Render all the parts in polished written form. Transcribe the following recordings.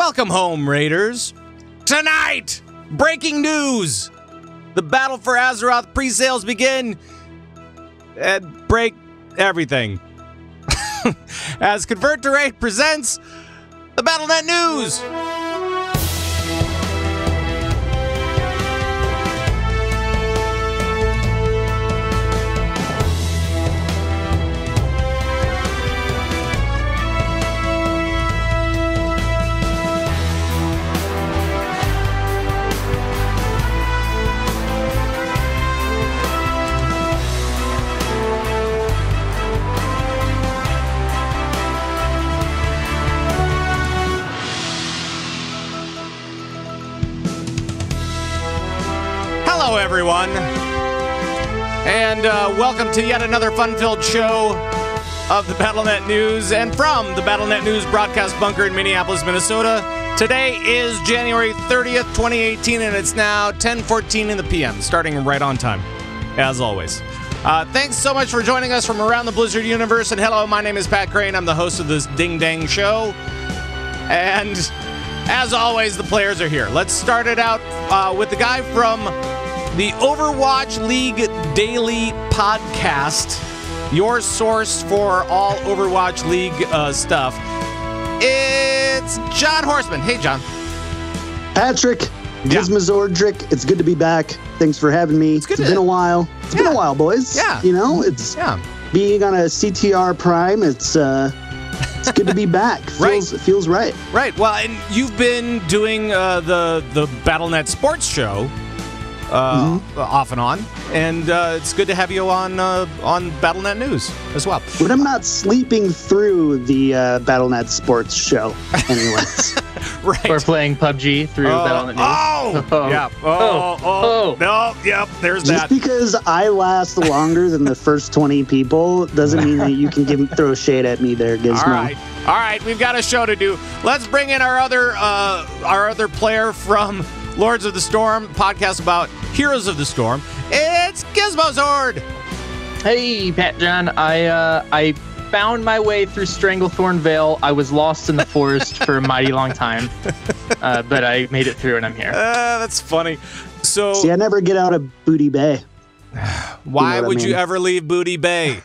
Welcome home, Raiders. Tonight, breaking news. The Battle for Azeroth pre-sales begin and break everything. As Convert to Raid presents the Battlenet News. Hello, everyone, and welcome to yet another fun-filled show of the Battlenet News, and from the Battlenet News broadcast bunker in Minneapolis, Minnesota. Today is January 30th, 2018, and it's now 10:14 in the p.m., starting right on time, as always. Thanks so much for joining us from around the Blizzard universe, and hello, my name is Pat Crane. I'm the host of this ding-dang show, and as always, the players are here. Let's start it out with the guy from the Overwatch League Daily podcast, your source for all Overwatch League stuff. It's John Horstmann. Hey, John. Patrick, Gizmo, it's good to be back. Thanks for having me. It's been a while. It's been a while, boys. Yeah. You know, it's being on a CTR Prime. It's good to be back. Feels right. Right. Well, and you've been doing the Battlenet Sports Show. Off and on, and it's good to have you on Battlenet News as well. But I'm not sleeping through the Battlenet Sports Show, anyways. Right. We're playing PUBG through Battlenet News. No, yep, there's Just because I last longer than the first 20 people doesn't mean that you can throw shade at me there, Gizmo. All right, we've got a show to do. Let's bring in our other player from Lords of the Storm, podcast about Heroes of the Storm. It's Gizmo Zord. Hey, Pat John. I found my way through Stranglethorn Vale. I was lost in the forest for a mighty long time, but I made it through, and I'm here. That's funny. So, see, I never get out of Booty Bay. Why would you ever leave Booty Bay?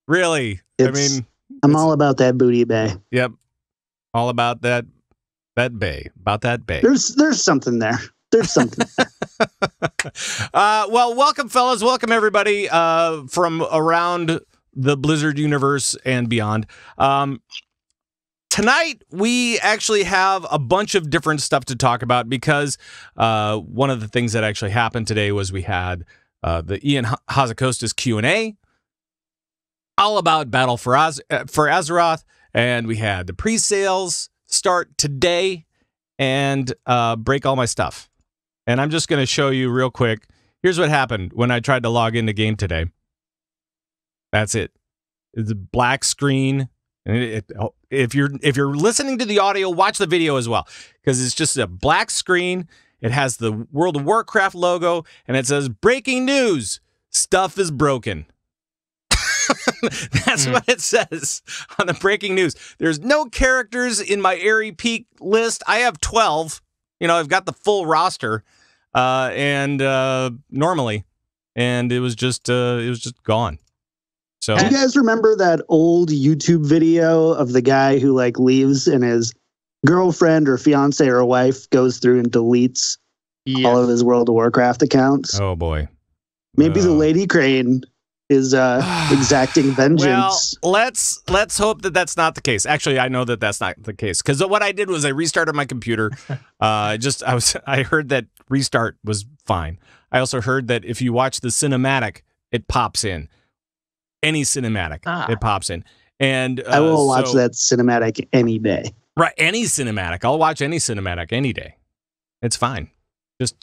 Really? I'm all about that Booty Bay. Yep, all about that bay. About that bay. There's something there. There's something. Well, welcome, fellas. Welcome, everybody, from around the Blizzard universe and beyond. Tonight, we actually have a bunch of different stuff to talk about because one of the things that actually happened today was we had the Ian Hazzikostas Q&A all about Battle for Azeroth, and we had the pre-sales start today and break all my stuff. And I'm just going to show you real quick. Here's what happened when I tried to log into game today. That's it. It's a black screen. And if you're listening to the audio, watch the video as well, because it's just a black screen. It has the World of Warcraft logo, and it says, "Breaking news, stuff is broken." That's what it says on the breaking news. There's no characters in my Airy Peak list. I have 12. I've got the full roster, and normally, and it was just gone. So, do you guys remember that old YouTube video of the guy who leaves and his girlfriend or fiance or wife goes through and deletes all of his World of Warcraft accounts? Oh boy. Maybe the Lady Crane is exacting vengeance. Well, let's hope that that's not the case. Actually, I know that that's not the case, because what I did was I restarted my computer. I heard that restart was fine. I also heard that if you watch the cinematic, it pops in. Any cinematic, it pops in. And I will watch that cinematic any day. Right, any cinematic. I'll watch any cinematic any day. It's fine. Just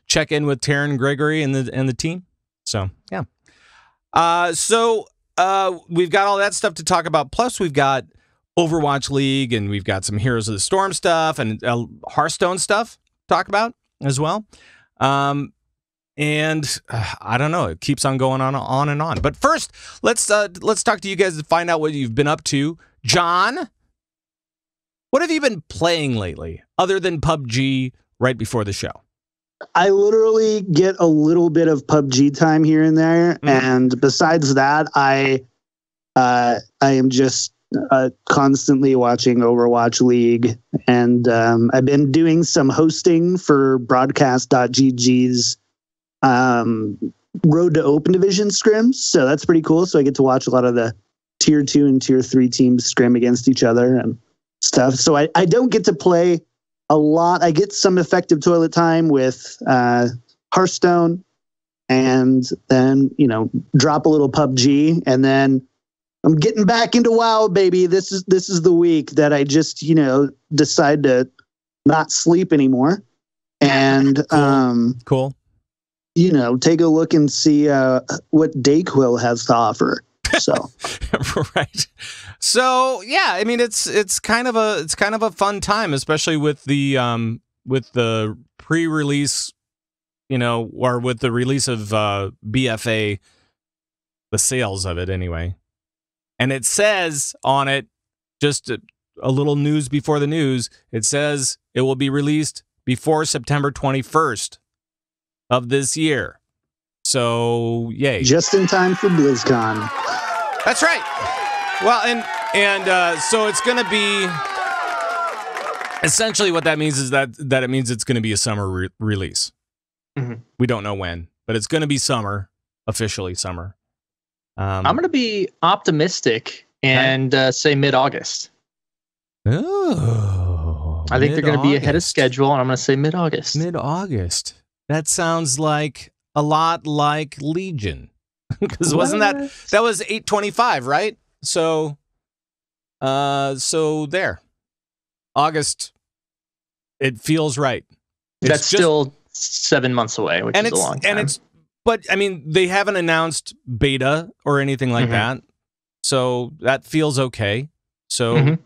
check in with Taryn Gregory and the team. So yeah. So we've got all that stuff to talk about. Plus, we've got Overwatch League, and we've got some Heroes of the Storm stuff and Hearthstone stuff to talk about as well. And I don't know, it keeps on going on and on. But first, let's talk to you guys to find out what you've been up to. John, What have you been playing lately, other than PUBG right before the show? I literally get a little bit of PUBG time here and there, and besides that, I am just constantly watching Overwatch League, and I've been doing some hosting for Broadcast.gg's Road to Open Division scrims, so that's pretty cool. So I get to watch a lot of the Tier 2 and Tier 3 teams scrim against each other and stuff. So I don't get to play a lot. I get some effective toilet time with Hearthstone, and then, drop a little PUBG, and then I'm getting back into WoW, baby. This is the week that I just, decide to not sleep anymore. And cool. Take a look and see what Dayquil has to offer. So right. So yeah, I mean it's kind of a fun time, especially with the pre-release, or with the release of BfA, the sales of it anyway. And it says on it, just a little news before the news, it says it will be released before September 21st of this year. So, yay. Just in time for BlizzCon. That's right. Well, and so it's going to be, essentially what that means is that it means it's going to be a summer release. Mm-hmm. We don't know when, but it's going to be summer, officially summer. I'm going to be optimistic and say mid-August. Oh, I think they're going to be ahead of schedule, and I'm going to say mid-August. Mid-August. That sounds like a lot like Legion, because wasn't that was 8/25, right? So there, August. It feels right. That's still 7 months away, which is a long time. But I mean, they haven't announced beta or anything like that, so that feels okay. So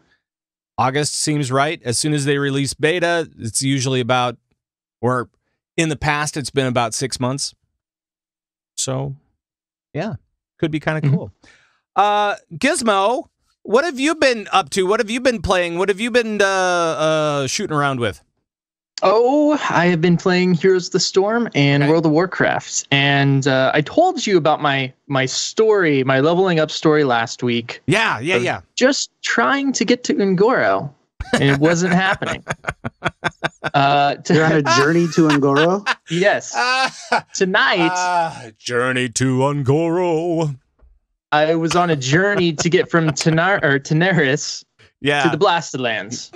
August seems right. As soon as they release beta, it's usually about, or in the past, it's been about 6 months. So, yeah, could be kind of cool. Gizmo, what have you been up to? What have you been playing? What have you been shooting around with? Oh, I have been playing Heroes of the Storm and World of Warcraft. And I told you about my story, my leveling up story last week. Yeah. Just trying to get to Ungoro, and it wasn't happening. You're on a journey to Ungoro? Yes. Tonight. Journey to Ungoro. I was on a journey to get from Teneris to the Blasted Lands.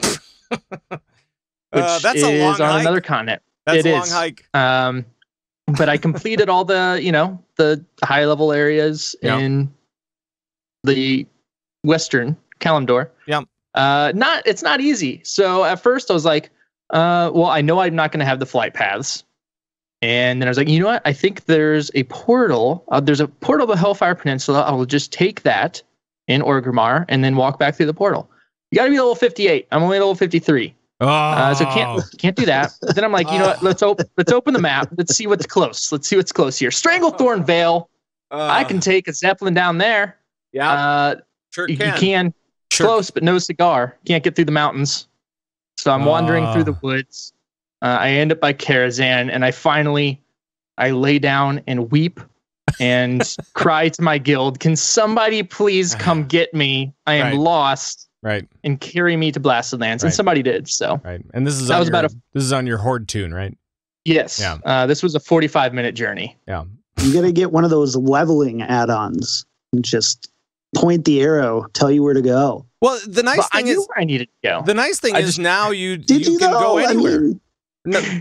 That's a long hike. On another continent. That's a long hike. But I completed all the, the high level areas in the Western Kalimdor. Yep. It's not easy. So at first I was like, well, I know I'm not going to have the flight paths. And then I was like, you know what? I think there's a portal. There's a portal to Hellfire Peninsula. I will just take that in Orgrimmar and then walk back through the portal. You got to be level 58. I'm only level 53. So can't do that. But then I'm like, you know what? Let's open the map. Let's see what's close. Let's see what's close here. Stranglethorn Vale. I can take a Zeppelin down there. Yeah. Sure you can. Sure. Close, but no cigar. Can't get through the mountains. So I'm wandering through the woods. I end up by Karazhan, and I lay down and weep and cry to my guild. Can somebody please come get me? I am lost. Right. And carry me to Blasted Lands. And somebody did, so. Right. And this is on your Horde tune, right? Yes. Yeah. This was a 45-minute journey. Yeah. You got to get one of those leveling add-ons and just point the arrow, tell you where to go. Well, the nice thing is where I needed to go. The nice thing is now you can go anywhere. I mean,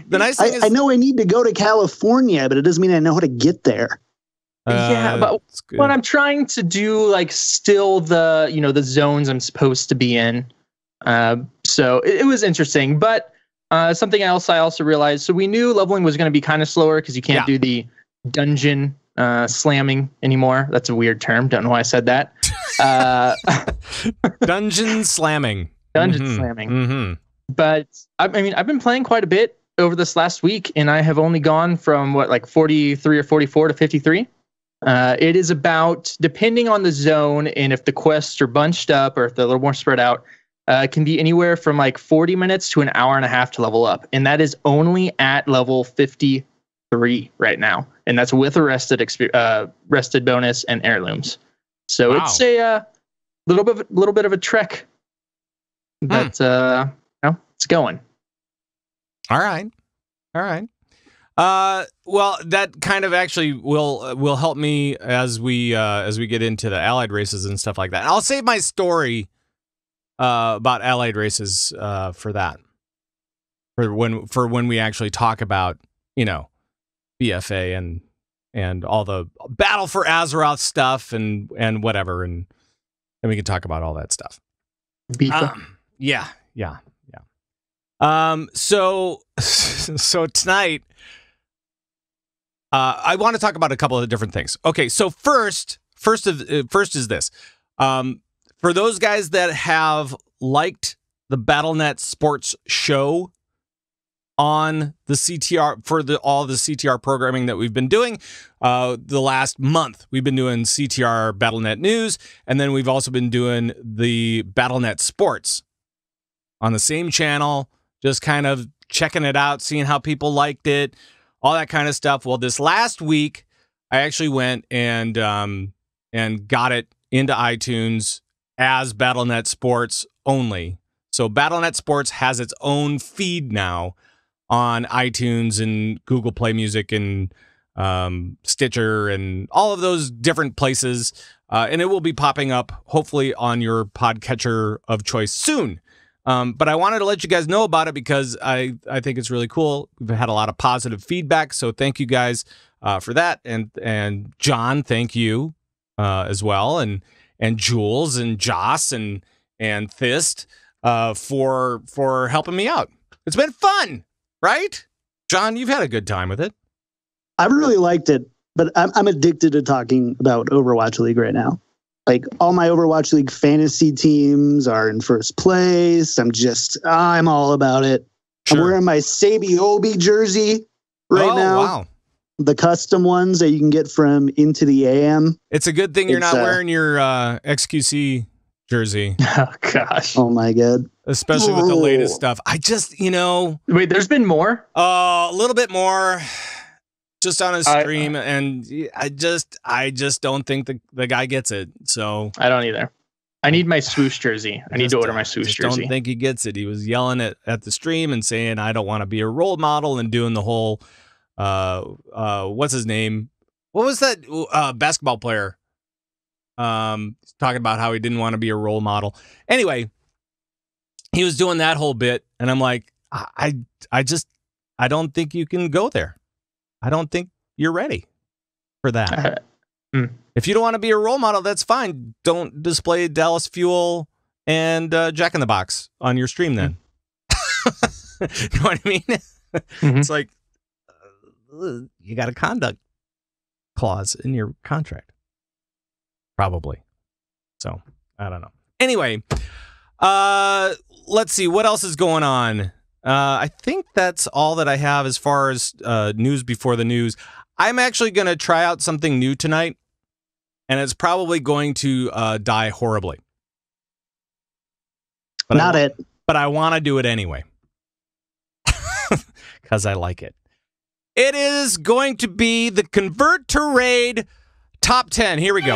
the nice thing is, I know I need to go to California, but it doesn't mean I know how to get there. But what I'm trying to do, still the zones I'm supposed to be in. So it was interesting, but something else I also realized. So we knew leveling was going to be kind of slower because you can't do the dungeon slamming anymore. That's a weird term. Don't know why I said that. Dungeon slamming. Dungeon slamming. Mm-hmm. But I've been playing quite a bit over this last week, and I have only gone from 43 or 44 to 53. It is about, depending on the zone and if the quests are bunched up or if they're a little more spread out, can be anywhere from like 40 minutes to an hour and a half to level up. And that is only at level 53 right now. And that's with a rested bonus and heirlooms. So it's a little bit of a trek. But it's going. All right. Well, that kind of actually will help me as we get into the allied races and stuff like that. I'll save my story about allied races for that. For when we actually talk about, BfA and all the Battle for Azeroth stuff and whatever, and we can talk about all that stuff. Yeah. So tonight, I want to talk about a couple of different things. Okay, so first is this. For those guys that have liked the Battlenet Sports Show on the CTR for all the CTR programming that we've been doing, the last month we've been doing CTR Battlenet News, and then we've also been doing the Battlenet Sports on the same channel, just kind of checking it out, seeing how people liked it, all that kind of stuff. Well, this last week, I actually went and got it into iTunes as Battlenet Sports only. So Battlenet Sports has its own feed now on iTunes and Google Play Music and Stitcher and all of those different places. And it will be popping up, hopefully, on your podcatcher of choice soon. But I wanted to let you guys know about it because I think it's really cool. We've had a lot of positive feedback, so thank you guys for that. And John, thank you as well, and Jules and Joss and Thist for helping me out. It's been fun, right? John, you've had a good time with it. I really liked it, but I'm addicted to talking about Overwatch League right now. Like, all my Overwatch League fantasy teams are in first place. I'm all about it. Sure. I'm wearing my Sabi Obi jersey right now. Wow. The custom ones that you can get from Into the AM. It's a good thing you're not wearing your XQC jersey. Oh, gosh. Oh, my God. Especially with the latest stuff. I just, Wait, there's been more? A little bit more. Just on his stream, and I just don't think the guy gets it. So I don't either. I need my swoosh jersey. I need to order my swoosh jersey. Don't think he gets it. He was yelling at the stream and saying, "I don't want to be a role model," and doing the whole, what's his name? What was that basketball player? Talking about how he didn't want to be a role model. Anyway, he was doing that whole bit, and I'm like, I don't think you can go there. I don't think you're ready for that. If you don't want to be a role model, that's fine. Don't display Dallas Fuel and Jack in the Box on your stream then. You know what I mean? Mm-hmm. It's like, you got a conduct clause in your contract. Probably. So, I don't know. Anyway, let's see. What else is going on? I think that's all that I have as far as news before the news. I'm actually going to try out something new tonight, and it's probably going to die horribly. But But I want to do it anyway. Because I like it. It is going to be the Convert to Raid Top 10. Here we go.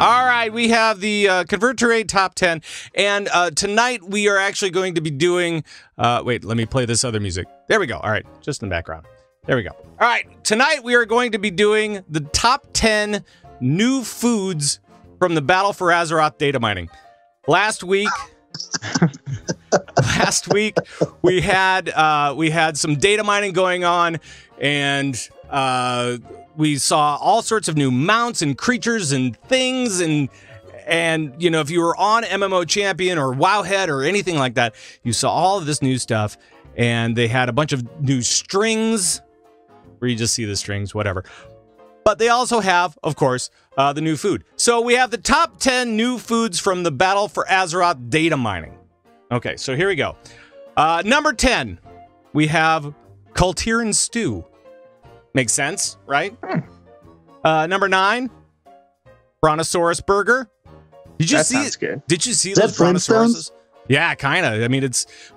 All right, we have the Convert to Raid Top 10, and tonight we are actually going to be doing, wait, let me play this other music. There we go. All right, just in the background. There we go. All right, tonight we are going to be doing the top 10 new foods from the Battle for Azeroth data mining. Last week we had some data mining going on, and we saw all sorts of new mounts and creatures and things, and if you were on MMO Champion or Wowhead or anything like that, you saw all of this new stuff, and they had a bunch of new strings where you just see the strings, whatever. But they also have, of course, the new food. So we have the top 10 new foods from the Battle for Azeroth data mining. Okay, so here we go. Number 10, we have Kultiran Stew. Makes sense, right? Number 9, Brontosaurus burger. Did you see it? Good. Did you see those Brontosauruses? Yeah, kind of. I mean,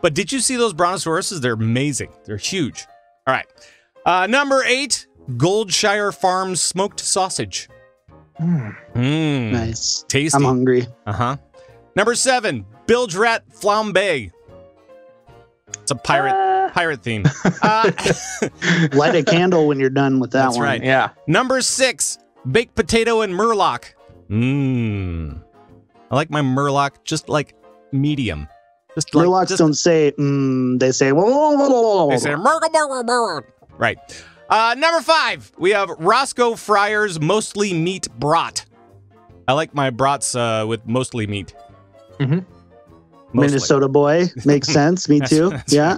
but did you see those Brontosauruses? They're amazing. They're huge. All right. Number 8, Goldshire Farms smoked sausage. Nice. Tasty. I'm hungry. Number 7, Bilge Rat flambe. It's a pirate theme. Light a candle when you're done with that one. That's right. Yeah. Number 6, baked potato and murloc. I like my murloc just like medium. Murlocs don't say they say they say murgle. Right. Number 5, we have Roscoe Fryer's mostly meat brat. I like my brats with mostly meat. Minnesota boy. Makes sense. Me too. Yeah.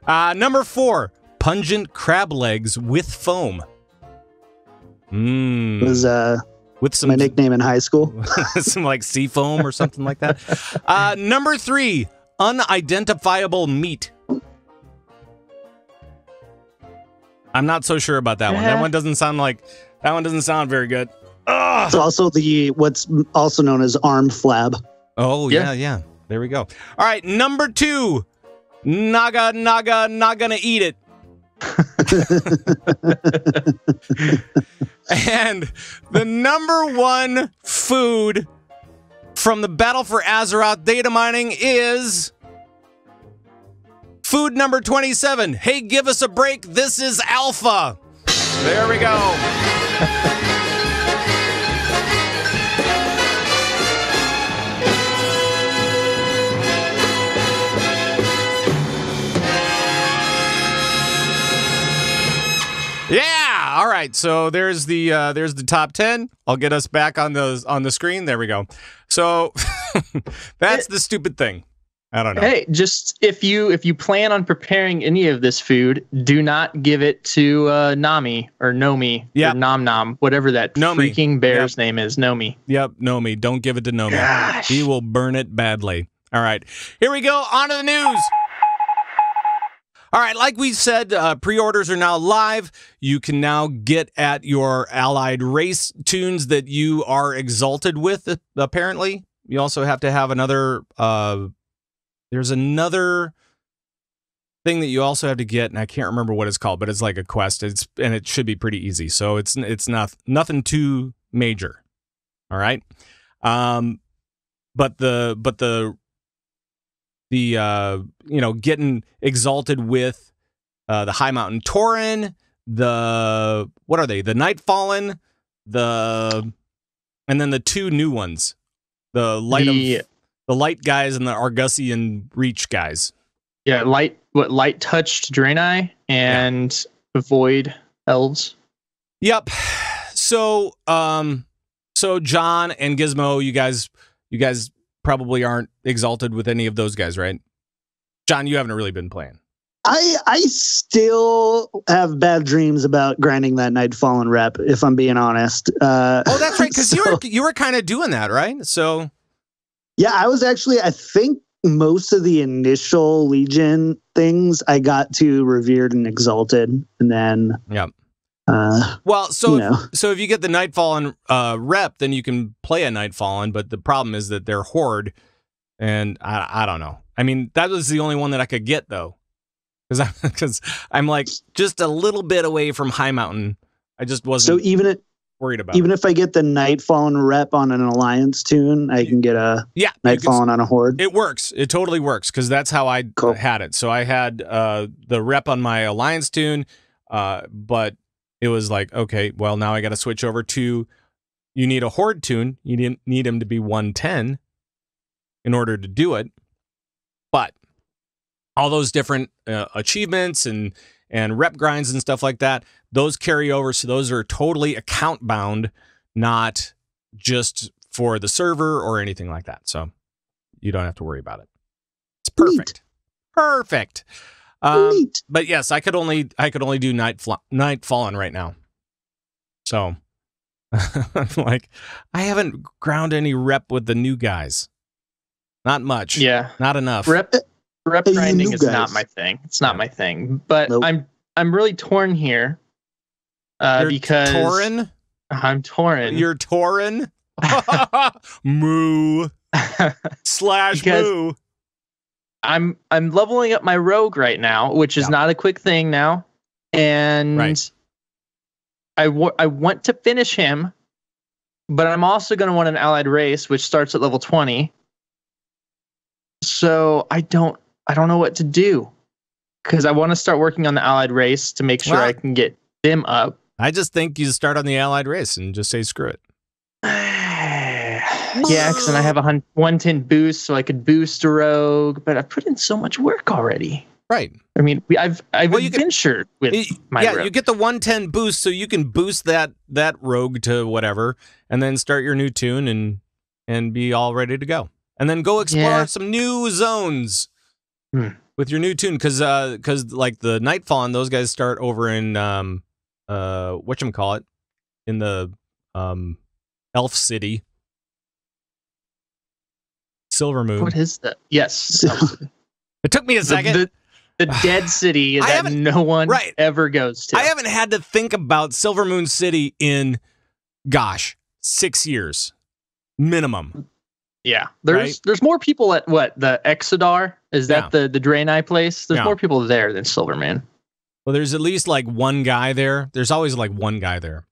Right. Number 4, pungent crab legs with foam. Was with some my nickname in high school. some like sea foam or something like that. Number 3, unidentifiable meat. I'm not so sure about that one. That one doesn't sound very good. Ugh. It's also what's also known as arm flab. Oh yeah. There we go. All right, number 2, not gonna eat it. And the number 1 food from the Battle for Azeroth data mining is food number 27. Hey, give us a break. This is Alpha. There we go. Yeah. All right. So there's the top 10. I'll get us back on the screen. There we go. So that's the stupid thing. I don't know. Hey, just if you plan on preparing any of this food, do not give it to Nami or Nomi or Nom Nom, whatever that freaking bear's name is. Nomi. Yep, Nomi. Don't give it to Nomi. Gosh. He will burn it badly. All right. Here we go. On to the news. All right, like we said, pre-orders are now live. You can now get at your allied race tunes that you are exalted with, apparently. You also have to have another... there's another thing that you also have to get, and I can't remember what it's called, but it's like a quest. And it should be pretty easy. So it's nothing too major. All right. But the getting exalted with the High Mountain Tauren, what are they? The Nightfallen, and then the 2 new ones, the light guys and the Argusian Reach guys. Yeah, light touched Draenei and Void Elves. Yep. So John and Gizmo, you guys probably aren't exalted with any of those guys, right? John, you haven't really been playing. I still have bad dreams about grinding that Nightfallen rep, if I'm being honest. Oh, that's right, because you were kind of doing that, right? So yeah, I was actually, I think most of the initial Legion things I got to Revered and Exalted, and then well, so if you get the Nightfallen rep, then you can play a Nightfallen, but the problem is that they're Horde, and I don't know. I mean, that was the only one that I could get, though, because I'm like just a little bit away from High Mountain. I just wasn't worried about even if I get the Nightfallen rep on an Alliance tune, I can get a Nightfallen on a Horde. It works. It totally works, because that's how I had it. So I had the rep on my Alliance tune, but it was like, okay, well, now I got to switch over to, you need a Horde tune. You need him to be 110 in order to do it. But all those different achievements and rep grinds and stuff like that, those carry over. So those are totally account bound, not just for the server or anything like that. So you don't have to worry about it. It's perfect. Perfect. But yes, I could only do Nightfallen right now. So I'm like, I haven't ground any rep with the new guys. Not much. Yeah. Not enough. Rep grinding is not my thing. It's not my thing. But I'm really torn here. Because Tauren? I'm Tauren. You're Tauren? Moo. / moo. I'm leveling up my rogue right now, which is not a quick thing now. And I want to finish him, but I'm also going to want an allied race, which starts at level 20. So I don't know what to do, because I want to start working on the allied race to make sure I can get them up. I just think you start on the allied race and just say screw it. Yeah, because then I have a 110 boost, so I could boost a rogue, but I've put in so much work already. Right. I mean, I've adventured with my rogue. You get the 110 boost, so you can boost that rogue to whatever, and then start your new tune and be all ready to go. And then go explore some new zones with your new tune, because like the Nightfall and those guys start over in whatchamacallit, in the Elf City. Silvermoon. What is that? Yes. It took me a second. The dead city that no one ever goes to. I haven't had to think about Silvermoon City in, 6 years. Minimum. Yeah. There's more people at the Exodar? Is that the Draenei place? There's more people there than Silverman. Well, there's at least like one guy there. There's always like one guy there.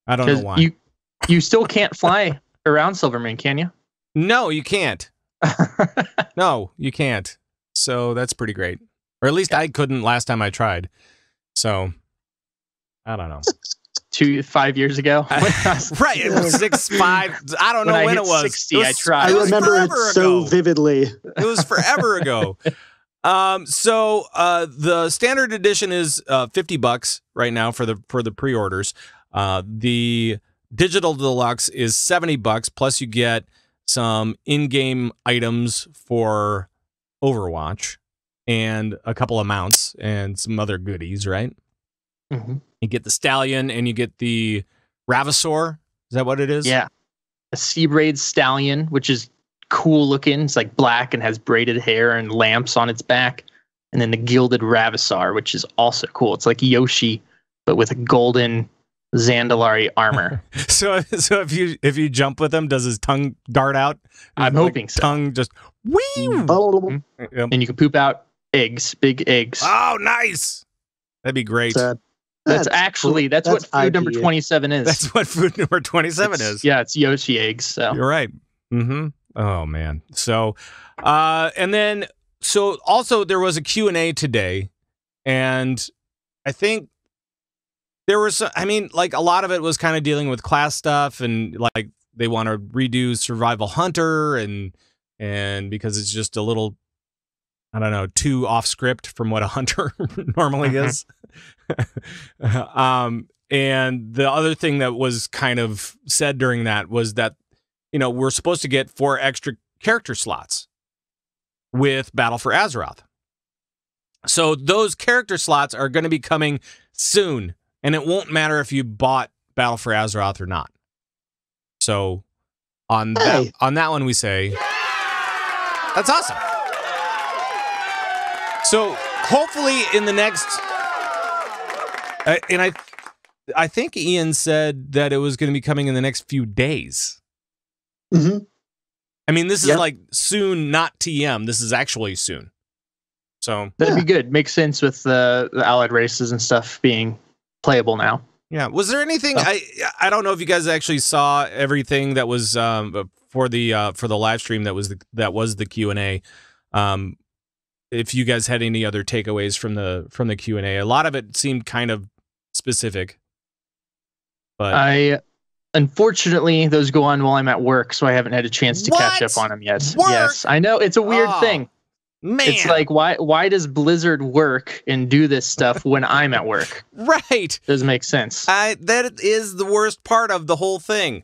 I don't know why. You still can't fly around Silverman, can you? No, you can't. No, you can't. So that's pretty great. Or at least I couldn't last time I tried. So, I don't know. 5 years ago? Right, it was 6, 5. I don't know when it was. 60, I tried. I remember it so vividly. It was forever ago. So the standard edition is $50 right now for the pre-orders. The digital deluxe is $70, plus you get some in-game items for Overwatch and a couple of mounts and some other goodies, right? Mm-hmm. You get the Stallion and you get the Ravasaur. Is that what it is? Yeah. A Seabraid Stallion, which is cool looking. It's like black and has braided hair and lamps on its back. And then the Gilded Ravasaur, which is also cool. It's like Yoshi, but with a golden Zandalari armor. So if you jump with him, does his tongue dart out? I'm hoping so. Tongue just wee. Mm-hmm. And you can poop out eggs, big eggs. Oh, nice! That'd be great. That's what food number 27 is. That's what food number 27 is. Yeah, it's Yoshi eggs. So you're right. Mm-hmm. Oh man. So, and then also there was a Q&A today, and I think. There was, like a lot of it was kind of dealing with class stuff, and like they want to redo Survival Hunter, and because it's just a little, I don't know, too off script from what a hunter normally is. And the other thing that was kind of said during that was that, we're supposed to get 4 extra character slots with Battle for Azeroth. So those character slots are going to be coming soon. And it won't matter if you bought Battle for Azeroth or not. So on that one we say, that's awesome. So hopefully in the next, and I think Ian said that it was going to be coming in the next few days. Mm-hmm. I mean, this is like soon, not TM. This is actually soon. So that'd be good. Makes sense with the allied races and stuff being playable now. Yeah. Was there anything? I don't know if you guys actually saw everything that was for the live stream that was the Q&A. If you guys had any other takeaways from the Q&A, a lot of it seemed kind of specific. But unfortunately those go on while I'm at work, so I haven't had a chance to catch up on them yet. Work? Yes, I know it's a weird thing. Man. It's like, why does Blizzard work and do this stuff when I'm at work? Right. Doesn't make sense. That is the worst part of the whole thing.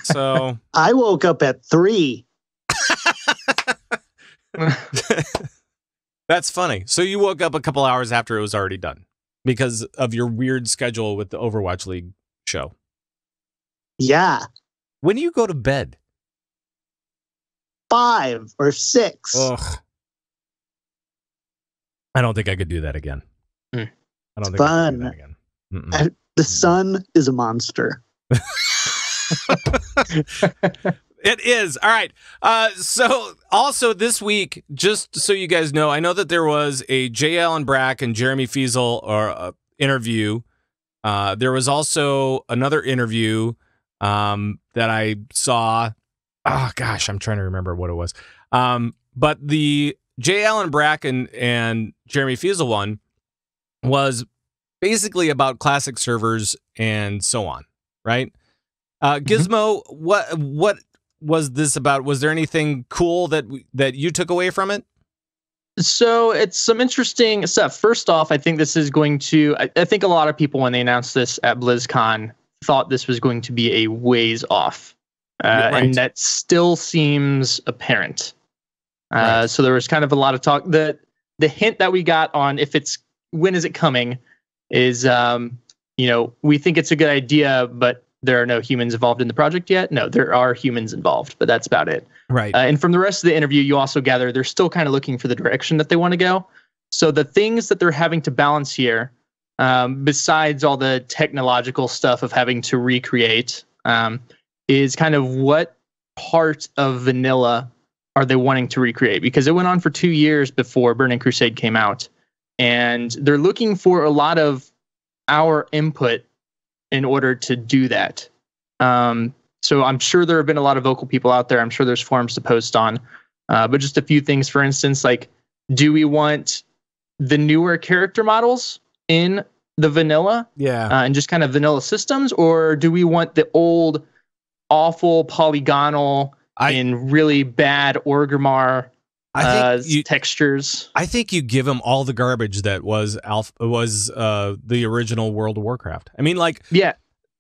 So I woke up at 3. That's funny. So you woke up a couple hours after it was already done because of your weird schedule with the Overwatch League show. Yeah. When do you go to bed? 5 or 6. Ugh. I don't think I could do that again. I don't think I could do that again. The sun is a monster. It is. All right. So also this week, just so you guys know, I know that there was a J. Allen Brack and Jeremy Fiesel interview. There was also another interview that I saw. Oh, gosh, I'm trying to remember what it was. But the J. Allen Brack and Jeremy Fiesel one was basically about classic servers and so on, right? Gizmo, what was this about? Was there anything cool that you took away from it? So it's some interesting stuff. First off, I think this is going to, I think a lot of people when they announced this at BlizzCon thought this was going to be a ways off. Right. And that still seems apparent. Right. So there was kind of a lot of talk. The hint that we got on when is it coming is, we think it's a good idea, but there are no humans involved in the project yet. No, there are humans involved, but that's about it. Right. And from the rest of the interview, you also gather they're still kind of looking for the direction that they want to go. So the things that they're having to balance here, besides all the technological stuff of having to recreate, is kind of what part of vanilla are they wanting to recreate? Because it went on for 2 years before Burning Crusade came out. And they're looking for a lot of our input in order to do that. So I'm sure there have been a lot of vocal people out there. I'm sure there's forums to post on. But just a few things, for instance, like, do we want the newer character models in the vanilla? Yeah. And just kind of vanilla systems? Or do we want the old, awful, polygonal, in really bad Orgrimmar textures? I think you give them all the garbage that was the original World of Warcraft. I mean, like, yeah,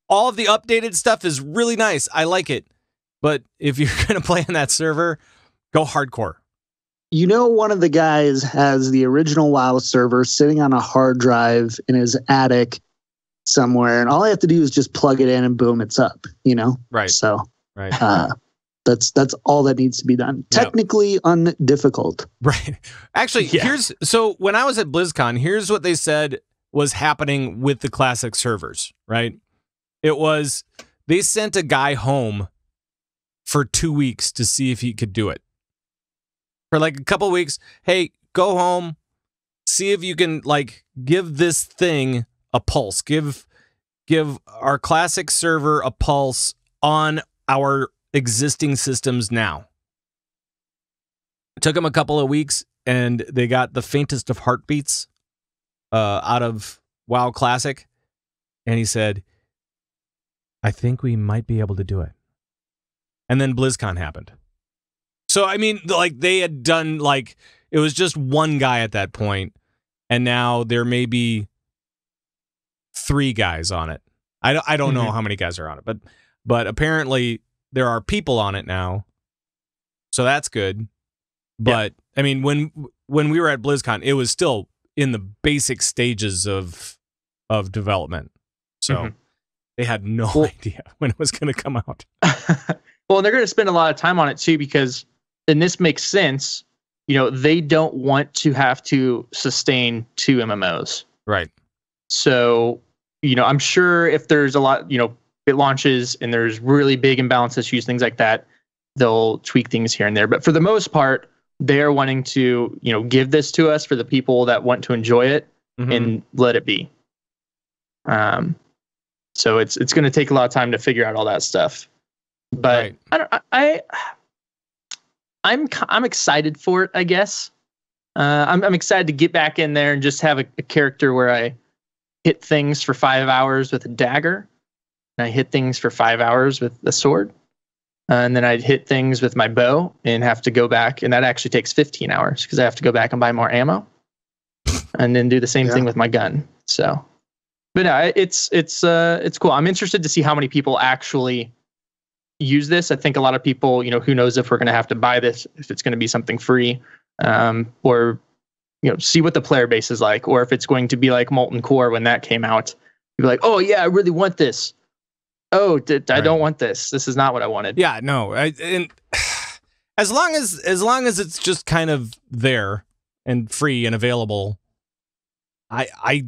all of the updated stuff is really nice. I like it. But if you're going to play on that server, go hardcore. One of the guys has the original WoW server sitting on a hard drive in his attic somewhere, and all I have to do is just plug it in and boom, it's up, Right. So, right. That's all that needs to be done. Yep. Technically undifficult. Right. Actually, so when I was at BlizzCon, here's what they said was happening with the classic servers, right? It was, they sent a guy home for 2 weeks to see if he could do it. For like a couple of weeks, hey, go home, see if you can give this thing a pulse. Give our classic server a pulse on our existing systems now. It took them a couple of weeks, and they got the faintest of heartbeats out of WoW Classic, and he said, I think we might be able to do it. And then BlizzCon happened. So, I mean, they had done, it was just one guy at that point, and now there may be 3 guys on it. I don't know how many guys are on it, but apparently there are people on it now, so that's good. But I mean, when we were at BlizzCon, it was still in the basic stages of development, so they had no idea when it was going to come out. Well, they're going to spend a lot of time on it too, because, and this makes sense, they don't want to have to sustain 2 MMOs, right? So, I'm sure if there's a lot, it launches and there's really big imbalance issues, things like that, they'll tweak things here and there. But for the most part, they're wanting to, give this to us for the people that want to enjoy it and let it be. So it's going to take a lot of time to figure out all that stuff. But right. I'm excited for it, I guess. I'm excited to get back in there and just have a character where I hit things for 5 hours with a dagger. And I hit things for 5 hours with a sword. And then I'd hit things with my bow and have to go back. And that actually takes 15 hours because I have to go back and buy more ammo. And then do the same thing with my gun. So, but no, it's cool. I'm interested to see how many people actually use this. I think a lot of people, who knows if we're going to have to buy this, if it's going to be something free, or, see what the player base is like, or if it's going to be like Molten Core when that came out. You'd be like, oh yeah, I really want this. Oh, I don't want this. This is not what I wanted. Yeah, no. And as long as it's just kind of there and free and available, I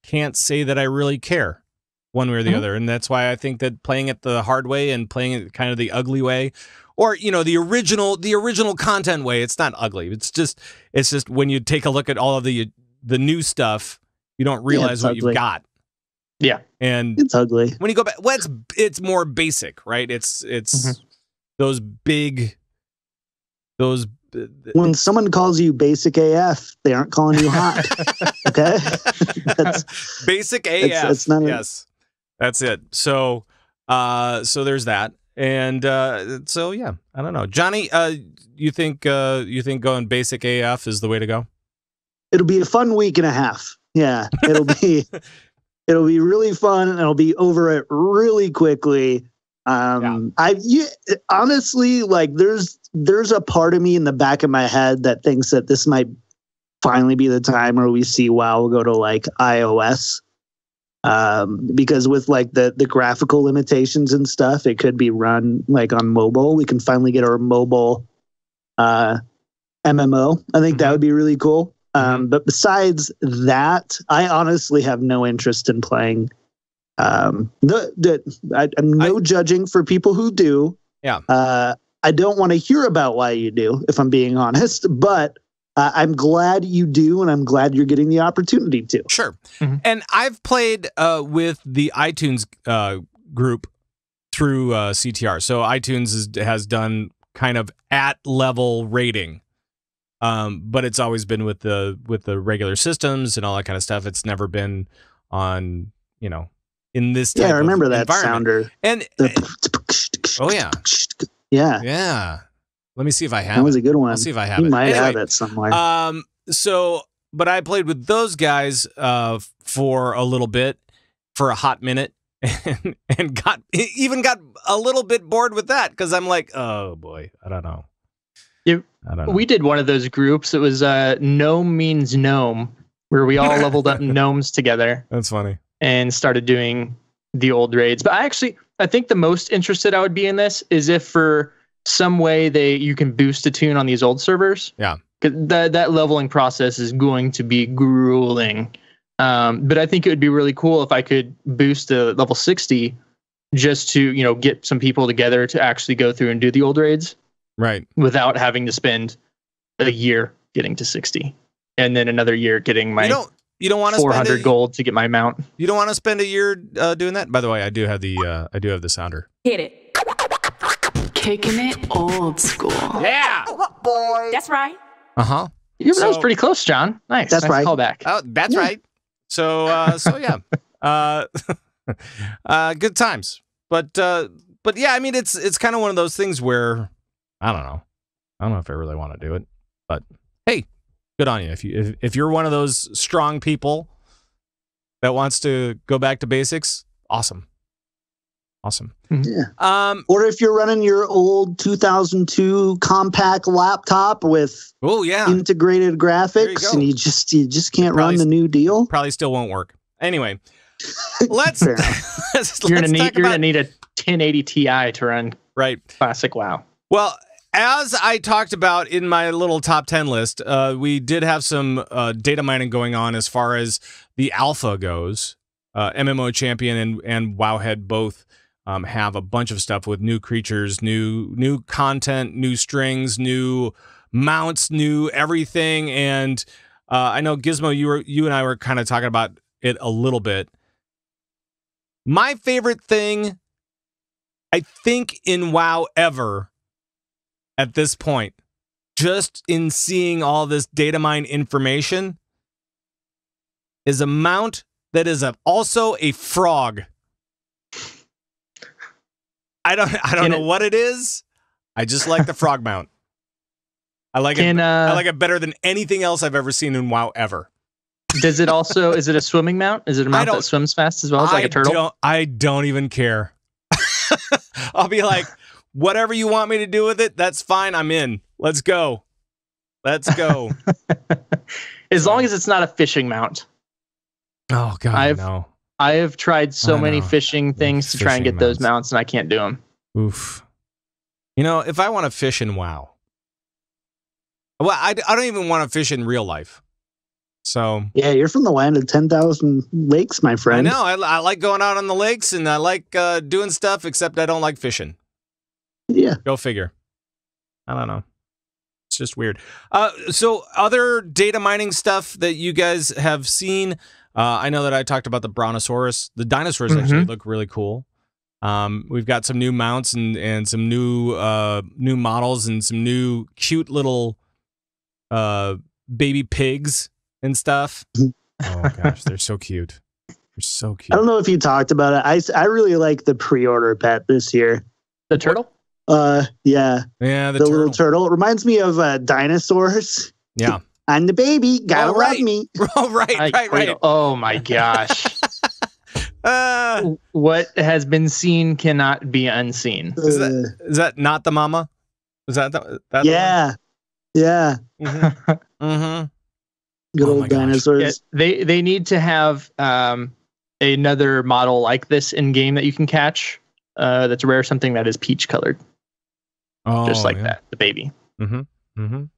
can't say that I really care one way or the other. And that's why I think that playing it the hard way and playing it kind of the ugly way, or, you know, the original content way, it's not ugly. It's just when you take a look at all of the new stuff, you don't realize what you've got. Yeah. And it's ugly. When you go back, well, it's more basic, right? It's those big, when someone calls you basic AF, they aren't calling you hot. Okay? That's basic AF. It's not that's it. So there's that. And so yeah, I don't know. Johnny, you think going basic AF is the way to go? It'll be a fun week and a half. Yeah. It'll be really fun, and it'll be over it really quickly. Honestly, like there's a part of me in the back of my head that thinks that this might finally be the time where we see WoW go to like iOS, because with like the graphical limitations and stuff, it could be run like on mobile. We can finally get our mobile MMO. I think that would be really cool. But besides that, I honestly have no interest in playing. I'm no judging for people who do. Yeah. I don't want to hear about why you do, if I'm being honest, but I'm glad you do, and I'm glad you're getting the opportunity to. Sure. And I've played with the iTunes group through CTR. So iTunes has done kind of at level rating. But it's always been with the regular systems and all that kind of stuff. It's never been on, you know, in this type I remember of that sounder. And oh yeah. Yeah. Let me see if I have that was a good one. I'll see if I have it. You might have it somewhere. But I played with those guys for a little bit, for a hot minute, and got a little bit bored with that, because I'm like, oh boy, I don't know. We did one of those groups. It was Gnome Means Gnome, where we all leveled up gnomes together. That's funny. And started doing the old raids. But I think the most interested I would be in this is if for some way you can boost a tune on these old servers. Yeah. That leveling process is going to be grueling. But I think it would be really cool if I could boost to level 60 just to, you know, get some people together to actually go through and do the old raids. Right. Without having to spend a year getting to 60 and then another year getting my you don't want 400 gold to get my mount. You don't want to spend a year doing that? By the way, I do have the sounder. Hit it. Kicking it old school. Yeah. Boy. That's right. Uh-huh. That was pretty close, John. Nice. That's right. Call back. Oh, that's right. So yeah. Good times. But yeah, I mean, it's kind of one of those things where I don't know if I really want to do it, but hey, good on you. If you're one of those strong people that wants to go back to basics, awesome. Yeah. Or if you're running your old 2002 compact laptop with integrated graphics, and you just can't run the new deal, probably still won't work. Anyway, let's you're gonna need a 1080 Ti to run classic WoW. Well, as I talked about in my little top 10 list, we did have some data mining going on as far as the alpha goes. MMO Champion and Wowhead both have a bunch of stuff with new creatures, new content, new strings, new mounts, new everything. And I know, Gizmo, you and I were kind of talking about it a little bit. My favorite thing, I think, in WoW ever at this point, just in seeing all this data mine information, is a mount that is also a frog. I don't know what it is. I just like the frog mount. I like it. I like it better than anything else I've ever seen in WoW ever. Does it also? Is it a swimming mount? Is it a mount that swims fast as well as like a turtle? I don't even care. I'll be like, whatever you want me to do with it, that's fine. I'm in. Let's go. As long as it's not a fishing mount. Oh God, no. I have tried so many fishing things to try and get those mounts, and I can't do them. Oof. You know, if I want to fish in WoW, well, I don't even want to fish in real life. So yeah, you're from the land of 10,000 lakes, my friend. I know. I like going out on the lakes and I like doing stuff, except I don't like fishing. Yeah. Go figure. I don't know. It's just weird. So other data mining stuff that you guys have seen. I know that I talked about the Brontosaurus. The dinosaurs actually look really cool. We've got some new mounts and some new models and some new cute little baby pigs and stuff. Oh gosh, they're so cute. They're so cute. I don't know if you talked about it. I really like the pre-order pet this year. The turtle? Yeah. Yeah, the little turtle. It reminds me of dinosaurs. Yeah. I'm the baby. Gotta love me. Oh, right. Oh my gosh. What has been seen cannot be unseen. Is that not the mama? Is that that? Yeah. Yeah. Mm-hmm. Good old dinosaurs. Yeah, they need to have another model like this in game that you can catch. That's rare, something that is peach colored. Oh, just like that, the baby. That'd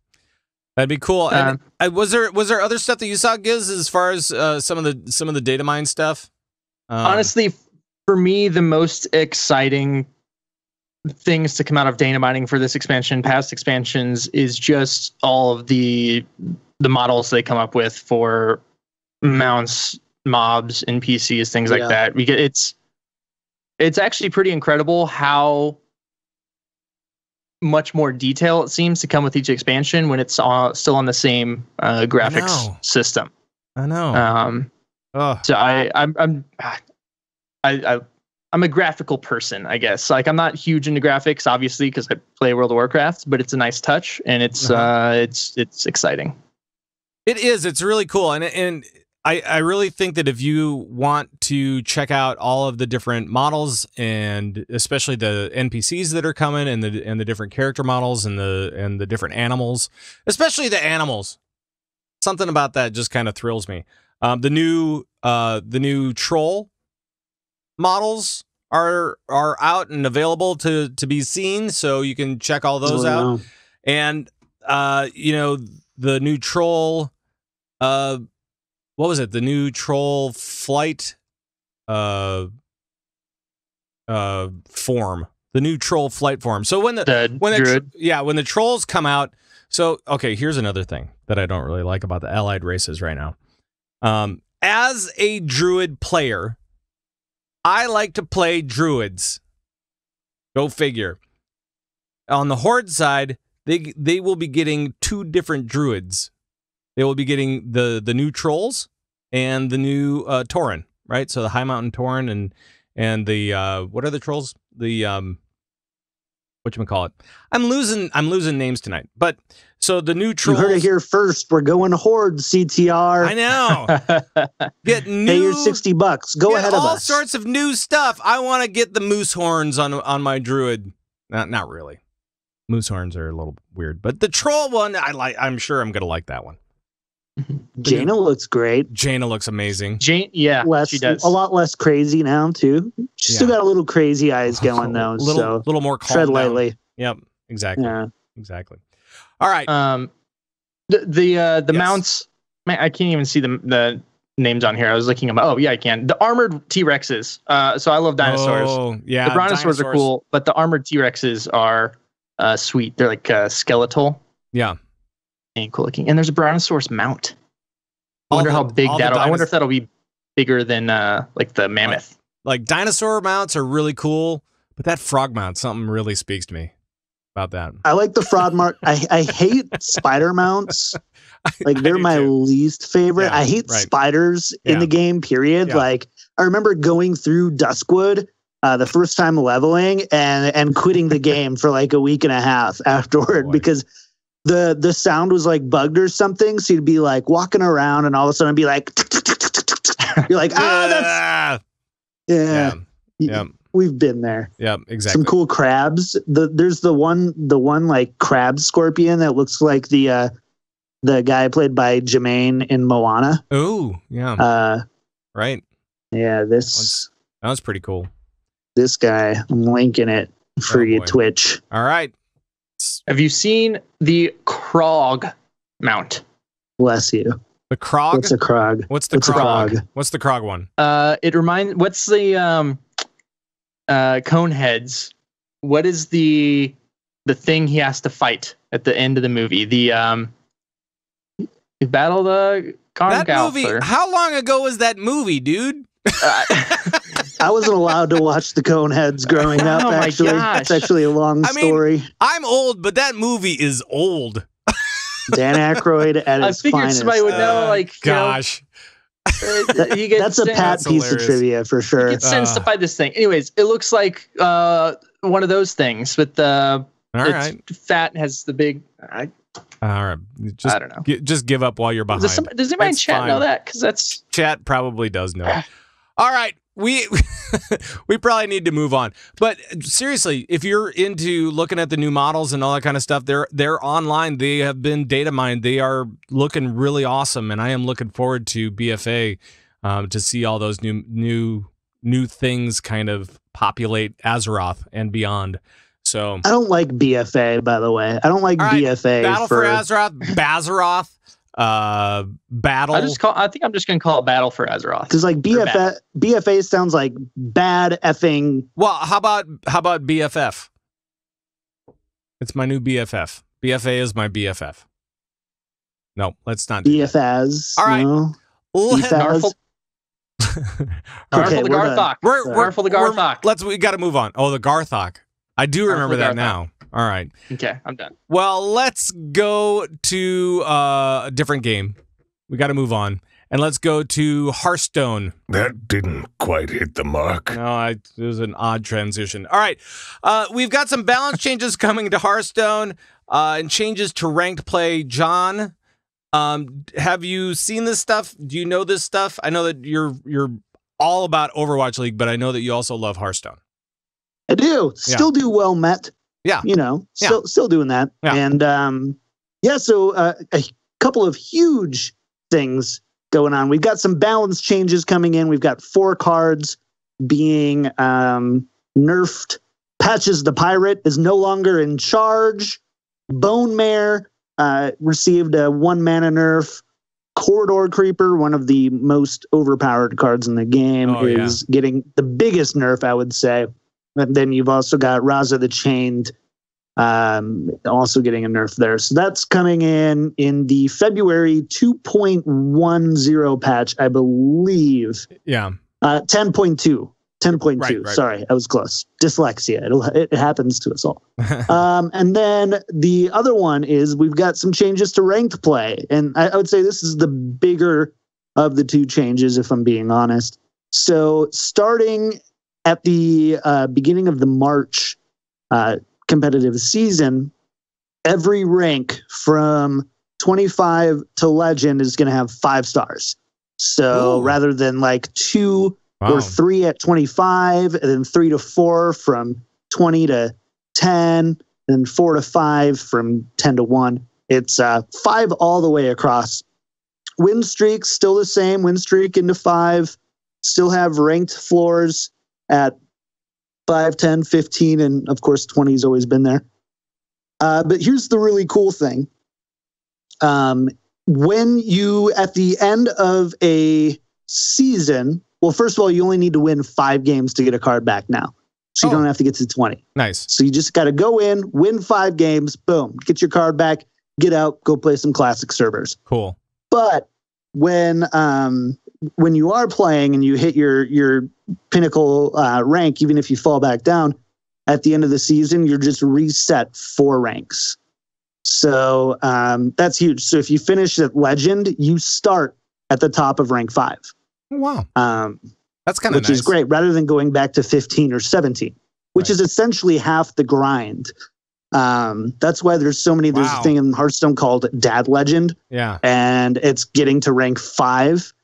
be cool. And was there other stuff that you saw, Giz, as far as some of the data mine stuff? Honestly, for me, the most exciting things to come out of data mining for this expansion, past expansions, is just all of the models they come up with for mounts, mobs, NPCs, things like that. It's actually pretty incredible how much more detail it seems to come with each expansion when it's still on the same graphics system. I know. So I'm a graphical person, I guess. Like, I'm not huge into graphics, obviously, because I play World of Warcraft, but it's a nice touch and it's exciting. It is. It's really cool, and I really think that if you want to check out all of the different models and especially the NPCs that are coming and the different character models and the different animals, especially the animals, something about that just kind of thrills me. The new troll models are out and available to be seen, so you can check all those out. And the new troll what was it? The new troll flight form. The new troll flight form. So when the trolls come out, so okay, here's another thing that I don't really like about the allied races right now. As a druid player, I like to play druids. Go figure. On the horde side, they will be getting two different druids. They will be getting the new trolls and the new Tauren, right? So the High Mountain Tauren and the what are the trolls? The whatchamacallit? I'm losing names tonight. But so the new trolls. You heard it here first. We're going horde, CTR. I know. Get new. Pay your $60. Go ahead of us. All sorts of new stuff. I want to get the moose horns on my druid. Not really. Moose horns are a little weird, but the troll one I'm sure I'm gonna like that one. Jaina looks great. Jaina looks amazing. She does. A lot less crazy now too. She's still got a little crazy eyes going though. Little more calm tread down. lightly. Yep, exactly. Yeah. Exactly. All right. The mounts. Man, I can't even see the names on here. I was looking them. Oh yeah, I can. The armored T-Rexes. So I love dinosaurs. Oh yeah. The brontosaurs are cool, but the armored T-Rexes are sweet. They're like skeletal. Yeah. And cool looking. And there's a brontosaurus mount. I wonder how big that'll. I wonder if that'll be bigger than like the mammoth. Like dinosaur mounts are really cool, but that frog mount, something really speaks to me about that. I like the frog mount. I hate spider mounts. Like they're my least favorite. I hate spiders in the game, period. Yeah. Like I remember going through Duskwood the first time leveling and quitting the game for like a week and a half afterward because the sound was like bugged or something. So you'd be like walking around and all of a sudden it'd be like, you're like, that's, yeah. We've been there. Yeah, exactly. Some cool crabs. There's the one like crab scorpion that looks like the guy played by Jermaine in Moana. Oh, yeah. Right. Yeah, that was pretty cool. This guy, I'm linking it for you, Twitch. All right. Have you seen the Krog mount? Bless you. The Krog? What's a Krog? What's the Krog? What's the Krog one? What's the Coneheads? What is the thing he has to fight at the end of the movie? The Battle the Karn That movie. How long ago was that movie, dude? I wasn't allowed to watch the Coneheads growing up. Actually, it's actually a long story. I'm old, but that movie is old. Dan Aykroyd at his finest. I figured somebody would know. Like, gosh, that's a Pat piece of trivia for sure. He gets sentenced to fight this thing. Anyways, it looks like one of those things with the fat has the big. All right, I don't know. Just give up while you're behind. Does anybody in chat know that? Because that's chat probably does know. All right, we probably need to move on. But seriously, if you're into looking at the new models and all that kind of stuff, they're online. They have been data mined. They are looking really awesome, and I am looking forward to BFA to see all those new things kind of populate Azeroth and beyond. So I don't like BFA, by the way. I don't like BFA. Battle for Azeroth, Bazeroth. Battle. I think I'm just gonna call it Battle for Azeroth. Because like BFA sounds like bad effing. Well, how about BFF? It's my new BFF. BFA is my BFF. No, let's not do BFAs. All right. No. Narful the Garthok. We got to move on. Oh, the Garthok. I do remember that now. All right. Okay, I'm done. Well, let's go to a different game. We got to move on. And let's go to Hearthstone. That didn't quite hit the mark. No, it was an odd transition. All right. We've got some balance changes coming to Hearthstone and changes to ranked play. John, have you seen this stuff? Do you know this stuff? I know that you're all about Overwatch League, but I know that you also love Hearthstone. I do. Still do well met. Yeah. You know, still doing that. Yeah. And so a couple of huge things going on. We've got some balance changes coming in. We've got 4 cards being nerfed. Patches the Pirate is no longer in charge. Bone Mare received a 1 mana nerf. Corridor Creeper, one of the most overpowered cards in the game, is getting the biggest nerf, I would say. And then you've also got Raza the Chained also getting a nerf there. So that's coming in the February 2.10 patch, I believe. Yeah. 10.2. 10.2. Right. Sorry, I was close. Dyslexia. It happens to us all. And then the other one is we've got some changes to ranked play. And I would say this is the bigger of the 2 changes, if I'm being honest. So starting at the beginning of the March competitive season, every rank from 25 to Legend is going to have 5 stars. So rather than like 2 or 3 at 25, and then 3 to 4 from 20 to 10, and 4 to 5 from 10 to 1. It's 5 all the way across. Win streaks still the same. Win streak into 5. Still have ranked floors at 5, 10, 15, and of course 20 has always been there. But here's the really cool thing. When you, at the end of a season, well, first of all, you only need to win 5 games to get a card back now. So you don't have to get to 20. Nice. So you just got to go in, win 5 games, boom, get your card back, get out, go play some classic servers. Cool. But when you are playing and you hit your pinnacle rank, even if you fall back down, at the end of the season, you're just reset 4 ranks. So that's huge. So if you finish at Legend, you start at the top of rank 5. Wow. That's kind of nice. Which is great, rather than going back to 15 or 17, which is essentially half the grind. That's why there's so many. There's a thing in Hearthstone called Dad Legend. Yeah. And it's getting to rank 5.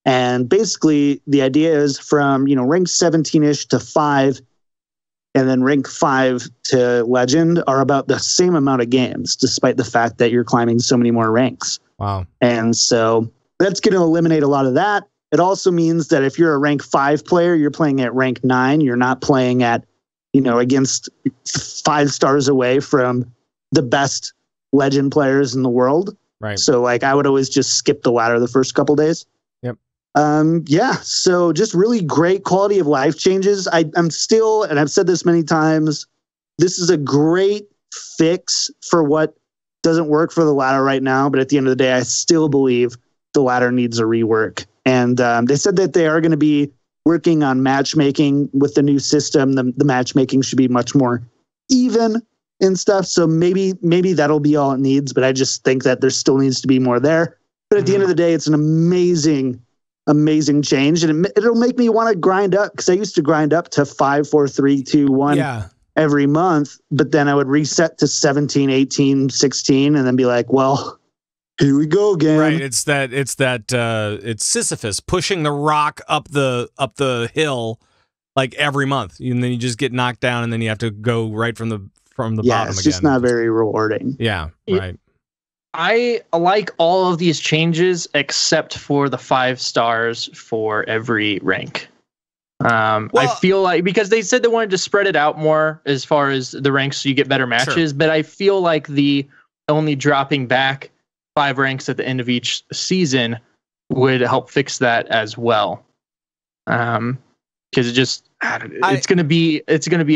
And basically the idea is from, rank 17-ish to 5, and then rank 5 to Legend are about the same amount of games, despite the fact that you're climbing so many more ranks. Wow. And so that's going to eliminate a lot of that. It also means that if you're a rank 5 player, you're playing at rank 9. You're not playing at, against 5 stars away from the best Legend players in the world. Right. So like I would always just skip the ladder the first couple days. Yep. Yeah. So just really great quality of life changes. I'm still, and I've said this many times, this is a great fix for what doesn't work for the ladder right now. But at the end of the day, I still believe the ladder needs a rework. And they said that they are going to be working on matchmaking with the new system. The matchmaking should be much more even and stuff. So maybe that'll be all it needs. But I just think that there still needs to be more there. But at the end of the day, it's an amazing change. And it'll make me want to grind up, because I used to grind up to 5, 4, 3, 2, 1 every month. But then I would reset to 17, 18, 16, and then be like, well, here we go again. Right. It's Sisyphus pushing the rock up the hill like every month. And then you just get knocked down, and then you have to go right from the bottom again. It's just not very rewarding. Yeah. Right. I like all of these changes except for the 5 stars for every rank. I feel like, because they said they wanted to spread it out more as far as the ranks so you get better matches, sure. But I feel like the only dropping back 5 ranks at the end of each season would help fix that as well. Because it's going to be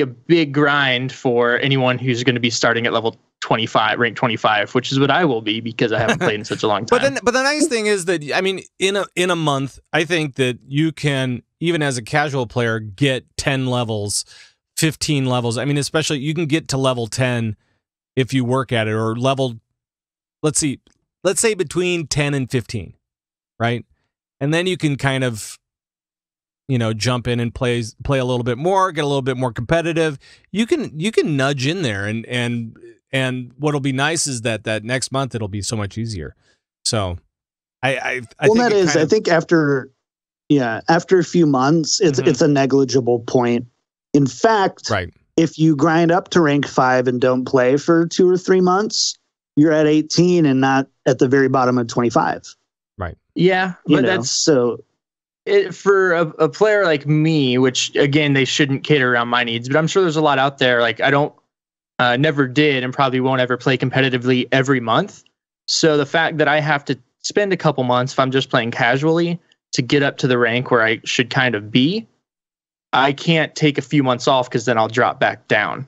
a big grind for anyone who's going to be starting at level 25, rank 25, which is what I will be, because I haven't played in such a long time. But the nice thing is that, I mean, in a month, I think that you can, even as a casual player, get 10 levels, 15 levels. I mean, especially you can get to level 10 if you work at it, or level, let's say between 10 and 15, right? And then you can kind of, jump in and play a little bit more, get a little bit more competitive. You can nudge in there, and what'll be nice is that next month it'll be so much easier. So I think after a few months, it's a negligible point. In fact, right. If you grind up to rank 5 and don't play for 2 or 3 months, you're at 18 and not at the very bottom of 25. Right. Yeah. But that's so for a player like me, which again, they shouldn't cater around my needs, but I'm sure there's a lot out there. Like I don't, never did, and probably won't ever play competitively every month. So the fact that I have to spend a couple months, if I'm just playing casually, to get up to the rank where I should kind of be, I can't take a few months off, because then I'll drop back down.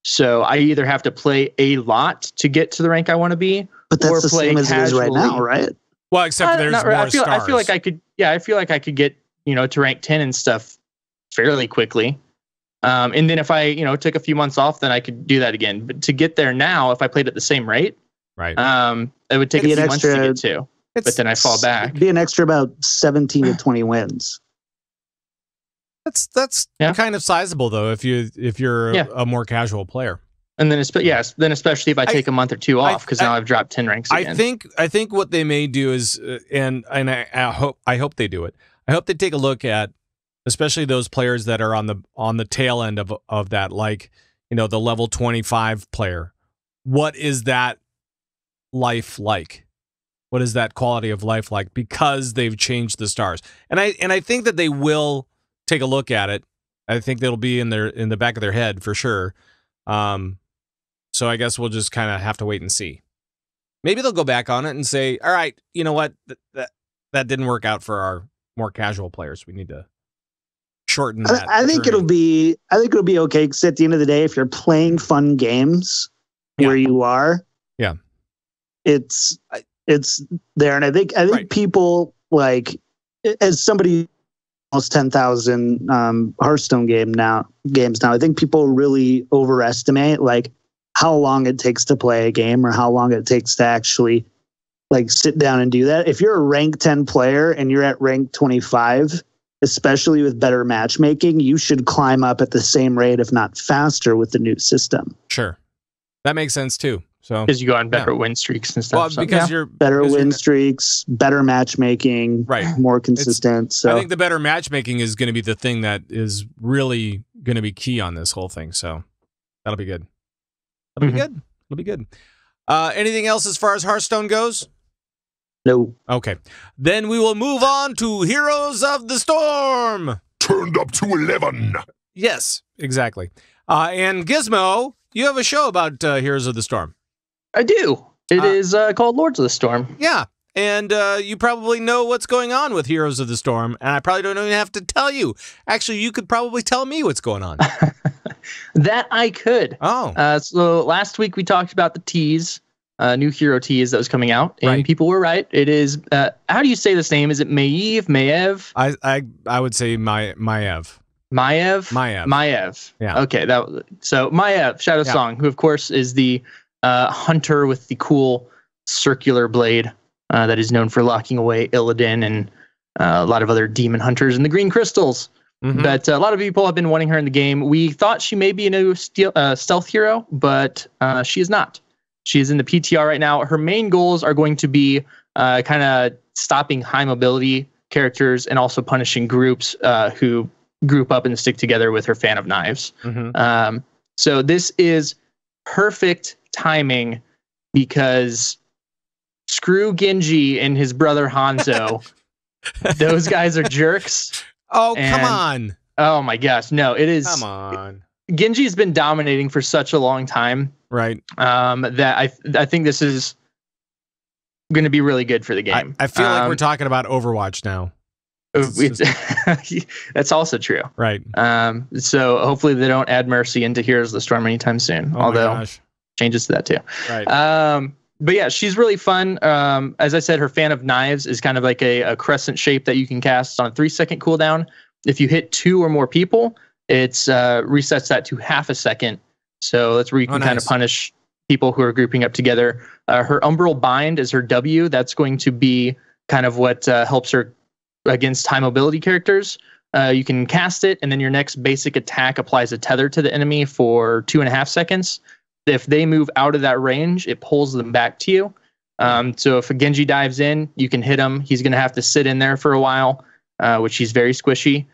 So I either have to play a lot to get to the rank I want to be, but that's or the play same as it is right now, right? Well, except for there's more stars. I feel like I could. Yeah, I feel like I could get to rank 10 and stuff fairly quickly. And then if I took a few months off, then I could do that again. But to get there now, if I played at the same rate, right, it would take a few months to get to. But then I fall back. It'd be an extra about 17 to 20 wins. That's kind of sizable though, if you're a more casual player. And then especially if I take a month or two off, because now I've dropped 10 ranks again. I think what they may do is, and I hope they do it. I hope they take a look at, especially those players that are on the tail end of that, like the level 25 player. What is that life like? What is that quality of life like? Because they've changed the stars, and I think that they will take a look at it. I think that'll be in the back of their head for sure. So I guess we'll just kind of have to wait and see. Maybe they'll go back on it and say, all right, you know what? That didn't work out for our more casual players. We need to shorten that. I think it'll be okay, because at the end of the day, if you're playing fun games where you are, it's there. And I think right. People, like, as somebody almost 10,000 Hearthstone games now, I think people really overestimate like how long it takes to play a game, or how long it takes to actually like sit down and do that. If you're a rank 10 player and you're at rank 25, especially with better matchmaking, you should climb up at the same rate, if not faster, with the new system. Sure. That makes sense too. So because you go on better win streaks and stuff. Well, because you're better win streaks, better matchmaking, right, more consistent. So I think the better matchmaking is going to be the thing that is really going to be key on this whole thing. So that'll be good. That'll be good. It'll be good. Anything else as far as Hearthstone goes? No. Okay. Then we will move on to Heroes of the Storm. Turned up to 11. Yes, exactly. And Gizmo, you have a show about Heroes of the Storm. I do. It is called Lords of the Storm. Yeah. And you probably know what's going on with Heroes of the Storm, and I probably don't even have to tell you. Actually, you could probably tell me what's going on. That I could. Oh. So last week we talked about the tease, new hero tease that was coming out, and people were right. It is, how do you say this name? Is it Maev? I would say Maev. Maev. Yeah. Okay. So Maev, Shadow Song, who of course is the hunter with the cool circular blade. That is known for locking away Illidan and a lot of other demon hunters and the green crystals. Mm-hmm. But a lot of people have been wanting her in the game. We thought she may be a new stealth hero, but she is not. She is in the PTR right now. Her main goals are going to be kind of stopping high mobility characters and also punishing groups who group up and stick together with her fan of knives. Mm-hmm. So this is perfect timing because screw Genji and his brother Hanzo. Those guys are jerks. Oh, come on. Oh my gosh. No, it is. Come on. Genji's been dominating for such a long time. Right. That I think this is going to be really good for the game. I feel like we're talking about Overwatch now. That's also true. Right. So hopefully they don't add Mercy into Heroes of the Storm anytime soon. Although changes to that too. Right. But yeah, she's really fun. As I said, her fan of knives is kind of like a crescent shape that you can cast on a 3-second cooldown. If you hit 2 or more people, it resets that to half a second. So that's where you can kind of punish people who are grouping up together. Her Umbral Bind is her W. That's going to be kind of what helps her against high mobility characters. You can cast it, and then your next basic attack applies a tether to the enemy for 2.5 seconds. If they move out of that range, it pulls them back to you. So if a Genji dives in, you can hit him. He's going to have to sit in there for a while, which he's very squishy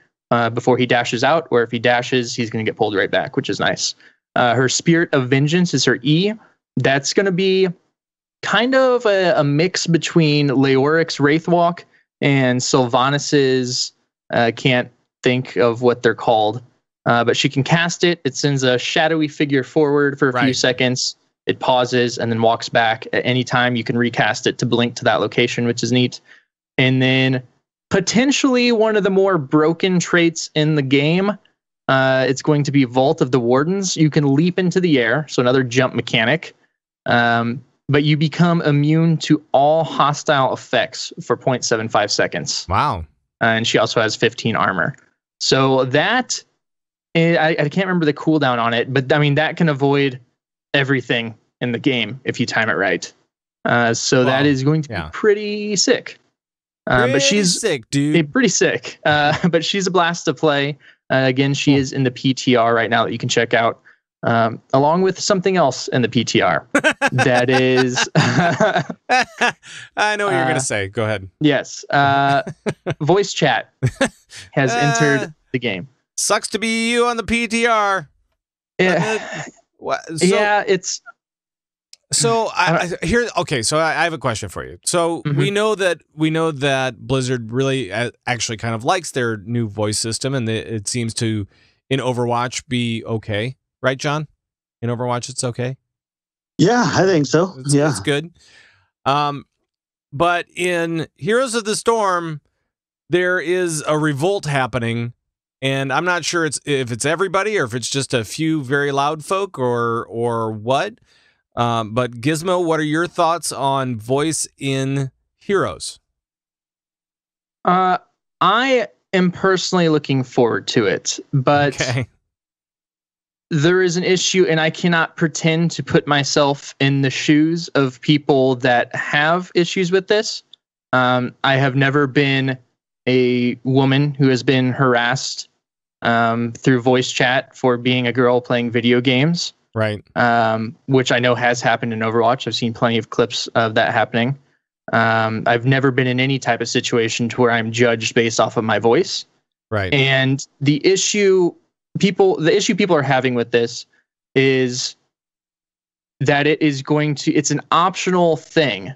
before he dashes out. Or if he dashes, he's going to get pulled right back, which is nice. Her Spirit of Vengeance is her E. That's going to be kind of a mix between Leoric's Wraithwalk and Sylvanas', can't think of what they're called. But she can cast it. It sends a shadowy figure forward for a few seconds. It pauses and then walks back. At any time, you can recast it to blink to that location, which is neat. And then potentially one of the more broken traits in the game, it's going to be Vault of the Wardens. You can leap into the air, so another jump mechanic. But you become immune to all hostile effects for 0.75 seconds. Wow. And she also has 15 armor. So that... I can't remember the cooldown on it, but I mean, that can avoid everything in the game if you time it right. So that is going to be pretty sick. But she's sick, dude. Pretty sick. But she's a blast to play. Again, she is in the PTR right now that you can check out, along with something else in the PTR. That is... I know what you're going to say. Go ahead. Yes. Voice chat has entered the game. Sucks to be you on the PTR. Yeah. It's so I have a question for you. So we know that Blizzard really actually kind of likes their new voice system, and it seems to in Overwatch be okay, right, John? In Overwatch, it's okay. Yeah, I think so. It's good. But in Heroes of the Storm, there is a revolt happening. And I'm not sure if it's everybody or if it's just a few very loud folk or what. But Gizmo, what are your thoughts on voice in Heroes? I am personally looking forward to it, but there is an issue, and I cannot pretend to put myself in the shoes of people that have issues with this. I have never been a woman who has been harassed through voice chat for being a girl playing video games. Right. Which I know has happened in Overwatch. I've seen plenty of clips of that happening. I've never been in any type of situation to where I'm judged based off of my voice. Right. And the issue people are having with this is that it's an optional thing.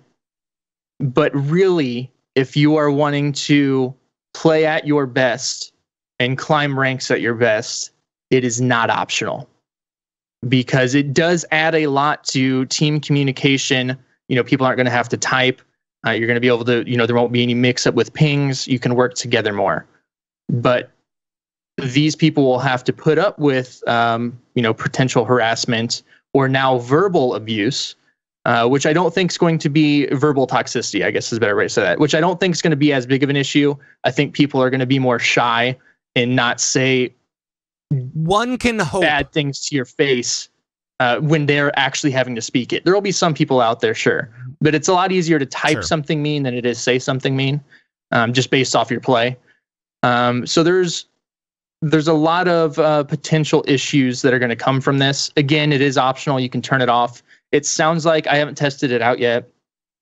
But really, if you are wanting to play at your best and climb ranks at your best, it is not optional, because it does add a lot to team communication people aren't going to have to type. You're going to be able to, there won't be any mix up with pings. You can work together more. But these people will have to put up with, potential harassment or now verbal abuse, which I don't think is going to be verbal toxicity, I guess is a better way to say that, which I don't think is going to be as big of an issue. I think people are going to be more shy and not say one can hope bad things to your face when they're actually having to speak it. There will be some people out there, sure, but it's a lot easier to type something mean than it is say something mean, just based off your play. So there's a lot of potential issues that are going to come from this. Again, it is optional. You can turn it off. It sounds like, I haven't tested it out yet.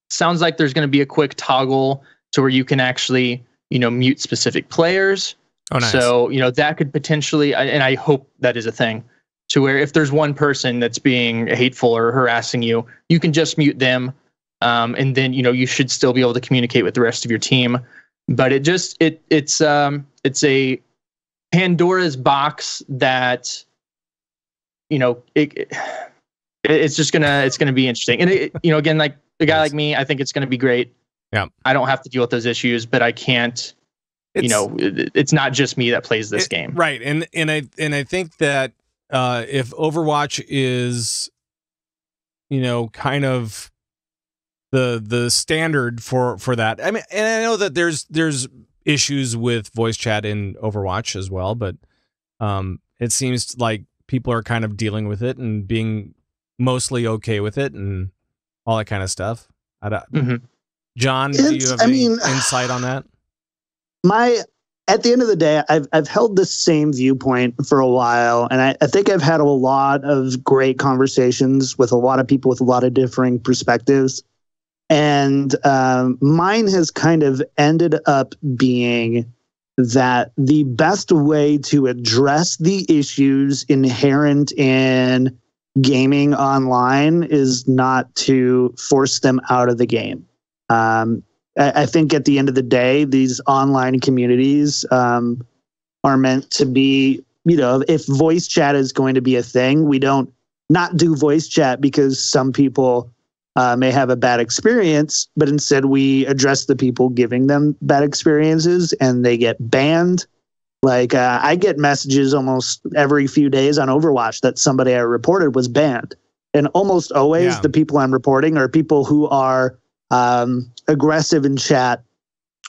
Sounds like there's going to be a quick toggle to where you can actually, mute specific players. Oh, nice. So, that could potentially, and I hope that is a thing, to where if there's one person that's being hateful or harassing you, you can just mute them. And then, you should still be able to communicate with the rest of your team. But it's a Pandora's box that, it's gonna be interesting. And again, like a guy like me, I think it's gonna be great. Yeah. I don't have to deal with those issues, but I can't, it's not just me that plays this game. Right. And I think that if Overwatch is, kind of the standard for that. I mean, and I know that there's issues with voice chat in Overwatch as well, but it seems like people are kind of dealing with it and being mostly okay with it and all that kind of stuff. John, do you have any insight on that? At the end of the day, I've held the same viewpoint for a while, and I think I've had a lot of great conversations with a lot of people with a lot of differing perspectives. And mine has kind of ended up being that the best way to address the issues inherent in gaming online is not to force them out of the game. I think at the end of the day, these online communities are meant to be, if voice chat is going to be a thing, we don't not do voice chat because some people may have a bad experience, but instead we address the people giving them bad experiences and they get banned. Like I get messages almost every few days on Overwatch that somebody I reported was banned. And almost always the people I'm reporting are people who are aggressive in chat,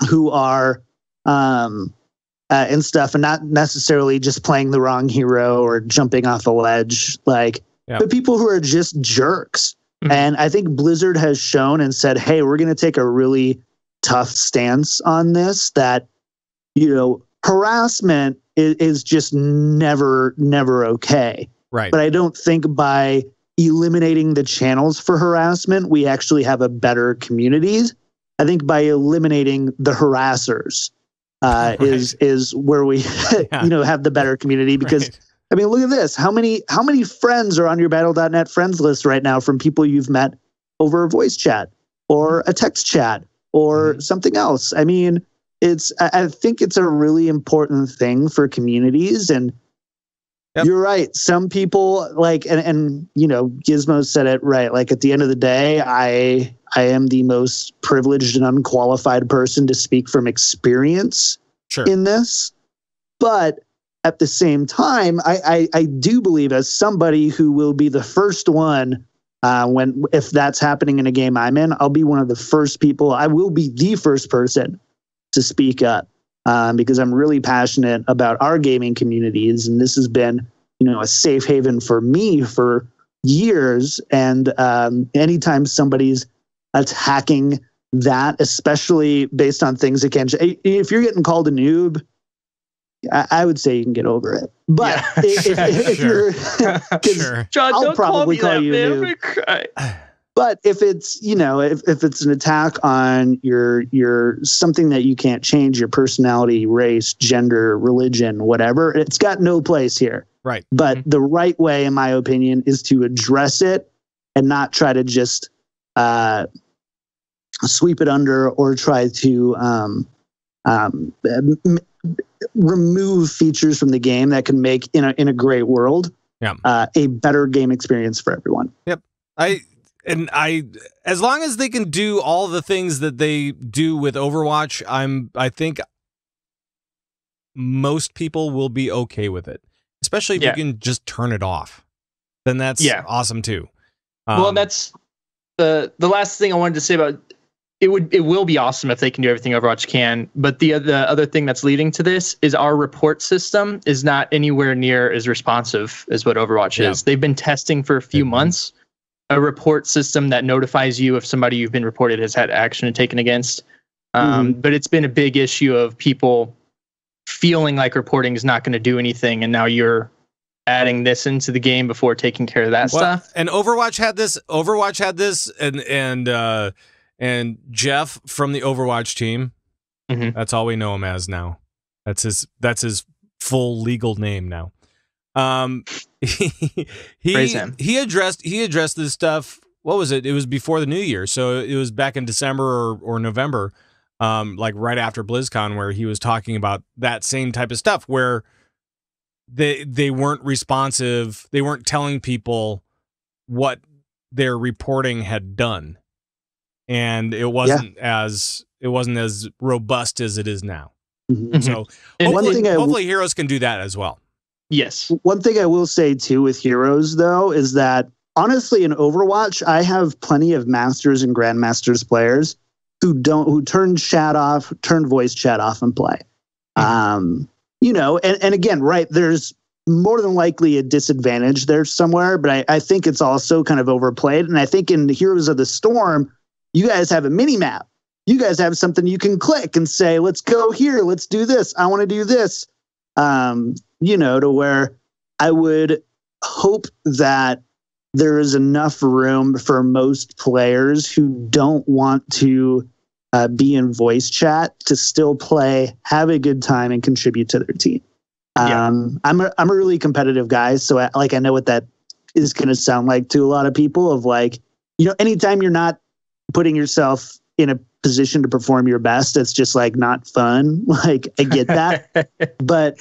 who are and stuff, and not necessarily just playing the wrong hero or jumping off a ledge, but people who are just jerks. And I think Blizzard has shown and said, hey, we're going to take a really tough stance on this, that, harassment is just never okay. Right. But I don't think by eliminating the channels for harassment, we actually have a better community. I think by eliminating the harassers is where we have the better community, because I mean, look at this. How many friends are on your Battle.net friends list right now from people you've met over a voice chat or a text chat or something else? I mean, I think it's a really important thing for communities. And you're right. Some people and Gizmo said it right. Like at the end of the day, I am the most privileged and unqualified person to speak from experience in this. But at the same time, I do believe, as somebody who will be the first one if that's happening in a game I'm in, I'll be one of the first people. I will be the first person to speak up because I'm really passionate about our gaming communities, and this has been a safe haven for me for years. And anytime somebody's attacking that, especially based on things that can, if you're getting called a noob, I would say you can get over it. But if you're, John, I'll probably call you a noob. But if it's, if it's an attack on your something that you can't change, your personality, race, gender, religion, whatever, it's got no place here. Right. But the right way, in my opinion, is to address it and not try to just sweep it under or try to remove features from the game that can make in a great world a better game experience for everyone. Yep. and as long as they can do all the things that they do with Overwatch, I think most people will be okay with it, especially if you can just turn it off. Then that's awesome too. Well, that's the last thing I wanted to say about it. It will be awesome if they can do everything Overwatch can. But the other thing that's leading to this is our report system is not anywhere near as responsive as what Overwatch is. They've been testing for a few months a report system that notifies you if somebody you've been reported has had action taken against. But it's been a big issue of people feeling like reporting is not going to do anything, and now you're adding this into the game before taking care of that stuff. And Overwatch had this. And Jeff from the Overwatch team. That's all we know him as now. That's his full legal name now. He addressed this stuff. What was it? It was before the new year, so it was back in December or November. Like right after BlizzCon, where he was talking about that same type of stuff, where they weren't responsive, they weren't telling people what their reporting had done, and it wasn't as robust as it is now. So hopefully Heroes can do that as well. Yes. One thing I will say too with Heroes though is that honestly in Overwatch I have plenty of Masters and Grandmasters players who turn voice chat off and play. And again, right, there's more than likely a disadvantage there somewhere, but I think it's also kind of overplayed. And I think in Heroes of the Storm, you guys have a mini map. You guys have something you can click and say, let's go here, let's do this. I want to do this. To where I would hope that there is enough room for most players who don't want to be in voice chat to still play, have a good time, and contribute to their team. I'm a really competitive guy, so I know what that is going to sound like to a lot of people. Of anytime you're not putting yourself in a position to perform your best, it's just not fun. I get that, but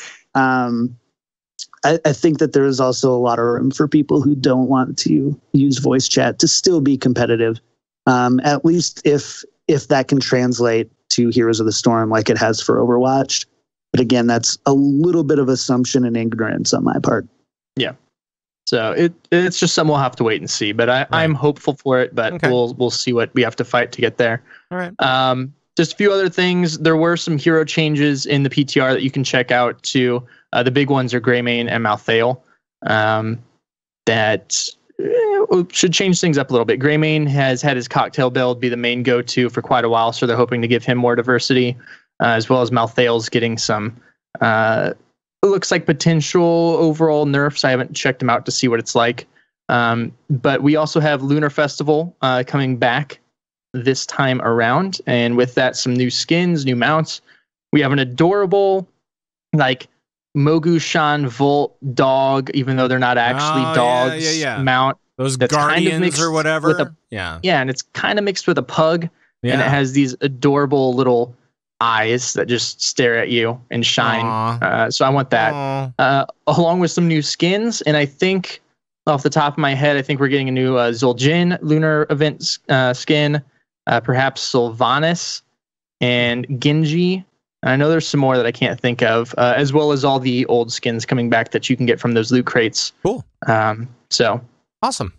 I think that there is also a lot of room for people who don't want to use voice chat to still be competitive. At least if that can translate to Heroes of the Storm like it has for Overwatch. But again, that's a little bit of assumption and ignorance on my part. Yeah. So it's just something we'll have to wait and see. But I'm hopeful for it, but we'll see what we have to fight to get there. All right. Just a few other things. There were some hero changes in the PTR that you can check out too. The big ones are Greymane and Malthael. That should change things up a little bit. Greymane has had his cocktail build be the main go-to for quite a while, so they're hoping to give him more diversity, as well as Malthael's getting some, it looks like potential overall nerfs. I haven't checked them out to see what it's like. But we also have Lunar Festival coming back this time around, and with that, some new skins, new mounts. We have an adorable, Mogushan Volt dog, even though they're not actually dogs, mount. Those guardians or whatever. And it's kind of mixed with a pug, and it has these adorable little eyes that just stare at you and shine. So I want that, along with some new skins. And I think, off the top of my head, I think we're getting a new Zul'jin Lunar Event skin, perhaps Sylvanas and Genji. I know there's some more that I can't think of, as well as all the old skins coming back that you can get from those loot crates. Cool. So awesome.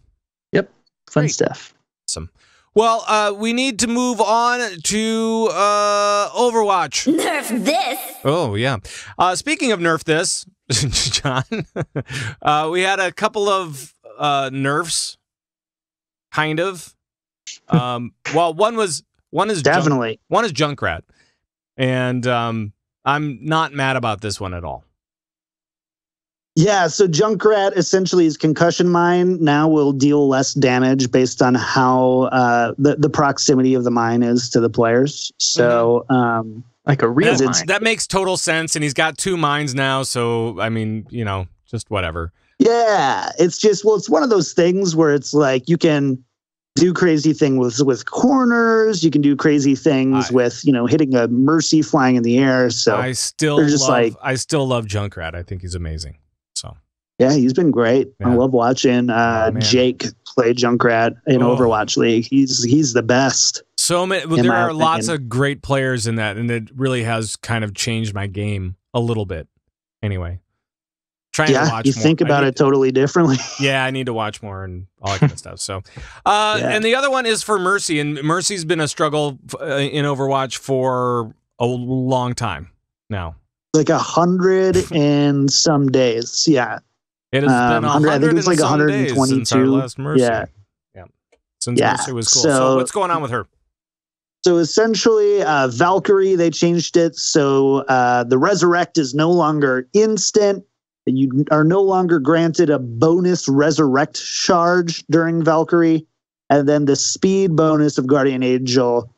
Yep. Fun stuff. Awesome. Well, we need to move on to Overwatch. Nerf this. Oh, yeah. Speaking of nerf this, John, we had a couple of nerfs, kind of. Well, one is definitely one is Junkrat. And I'm not mad about this one at all. Yeah, so Junkrat essentially is concussion mine now will deal less damage based on how the proximity of the mine is to the players. So like a real mine. That makes total sense, and he's got 2 mines now, so I mean, just whatever. Yeah, it's one of those things where it's like you can do crazy things with corners. You can do crazy things with, hitting a Mercy flying in the air. So I still love Junkrat. I think he's amazing. So Yeah, he's been great. Yeah. I love watching Jake play Junkrat in Overwatch League. He's the best. So many. There are lots of great players in that, and it really has kind of changed my game a little bit. Anyway, trying to watch. You think about it totally differently. Yeah, I need to watch more and all that kind of stuff. So, and the other one is for Mercy, and Mercy's been a struggle in Overwatch for a long time now. Like 100 and some days. Yeah. It has been 100 I think it was like 122 since our last Mercy. Yeah. Since Mercy was cool. So what's going on with her? So essentially, Valkyrie, they changed it. So the Resurrect is no longer instant. You are no longer granted a bonus Resurrect charge during Valkyrie. And then the speed bonus of Guardian Angel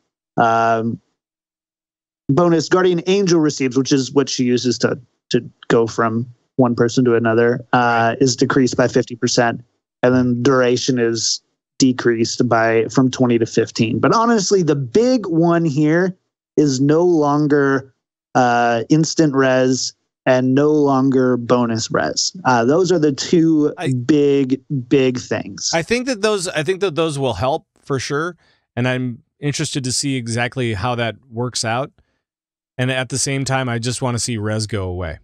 bonus Guardian Angel receives, which is what she uses to go from one person to another, is decreased by 50%. And then duration is decreased from 20 to 15. But honestly, the big one here is no longer instant res and no longer bonus res. Those are the two big things. I think that those will help for sure. And I'm interested to see exactly how that works out. And at the same time, I just want to see res go away.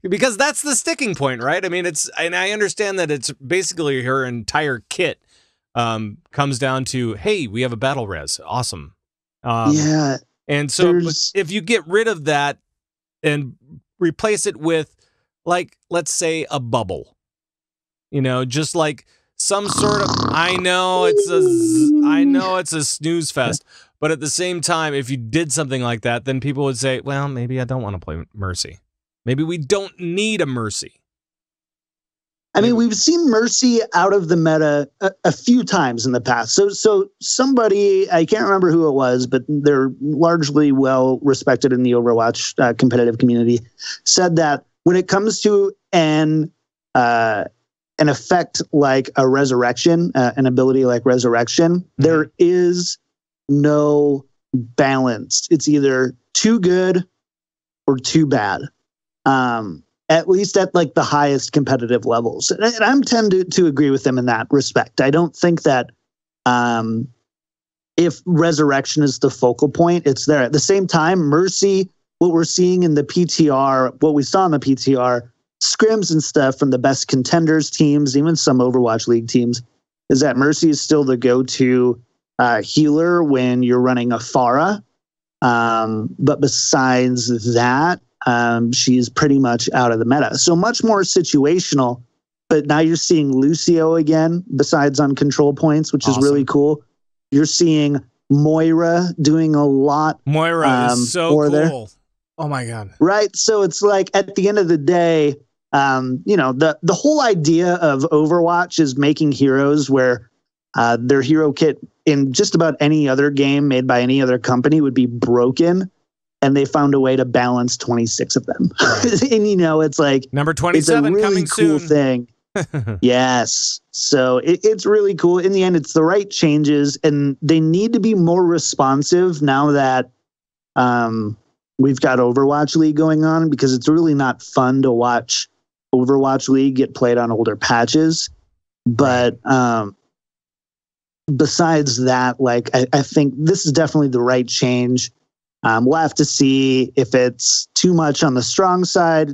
Because that's the sticking point, right? I mean, and I understand that it's basically her entire kit comes down to, hey, we have a battle res. Awesome. Yeah. And so if you get rid of that and replace it with, like, let's say a bubble, just like some sort of, I know it's a snooze fest, but at the same time, if you did something like that, then people would say, well, maybe I don't want to play Mercy. Maybe we don't need a Mercy. I mean, we've seen Mercy out of the meta a few times in the past. So somebody, I can't remember who it was, but they're largely well respected in the Overwatch competitive community, said that when it comes to an effect like a resurrection, an ability like resurrection, there is no balance. It's either too good or too bad. At least at like the highest competitive levels. And I'm tend to agree with them in that respect. I don't think that if resurrection is the focal point, it's there. At the same time, Mercy, what we're seeing in the PTR, what we saw in the PTR, scrims and stuff from the best contenders teams, even some Overwatch League teams, is that Mercy is still the go-to healer when you're running a Pharah. But besides that, she's pretty much out of the meta. So much more situational, but now you're seeing Lucio again, besides on control points, which is really cool. You're seeing Moira doing a lot. Moira is so cool. There. Oh my God. Right. So it's like at the end of the day, the whole idea of Overwatch is making heroes where their hero kit in just about any other game made by any other company would be broken. And they found a way to balance 26 of them. Right. And, it's like... Number 27 it's a really coming cool soon. Thing. Yes. So it's really cool. In the end, it's the right changes. And they need to be more responsive now that we've got Overwatch League going on. Because it's really not fun to watch Overwatch League get played on older patches. But besides that, like I think this is definitely the right change. We'll have to see if it's too much on the strong side,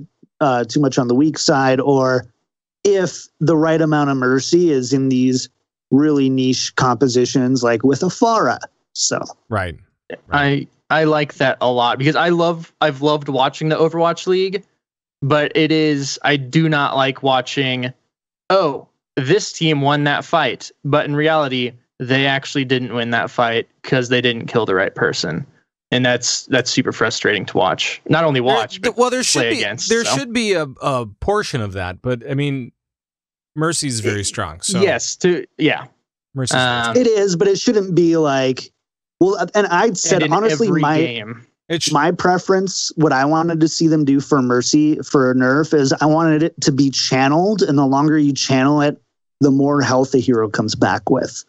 too much on the weak side, or if the right amount of Mercy is in these really niche compositions, like with a Pharah. So right. I like that a lot because I've loved watching the Overwatch League, but I do not like watching, this team won that fight, but in reality, they actually didn't win that fight because they didn't kill the right person. And that's super frustrating to watch. Not only watch, but there should be a portion of that. But I mean, Mercy's very strong. So yes, Mercy's it is, but it shouldn't be like. Well, and I'd said honestly, my preference, what I wanted to see them do for Mercy for nerf is I wanted it to be channeled, and the longer you channel it, the more health a hero comes back with.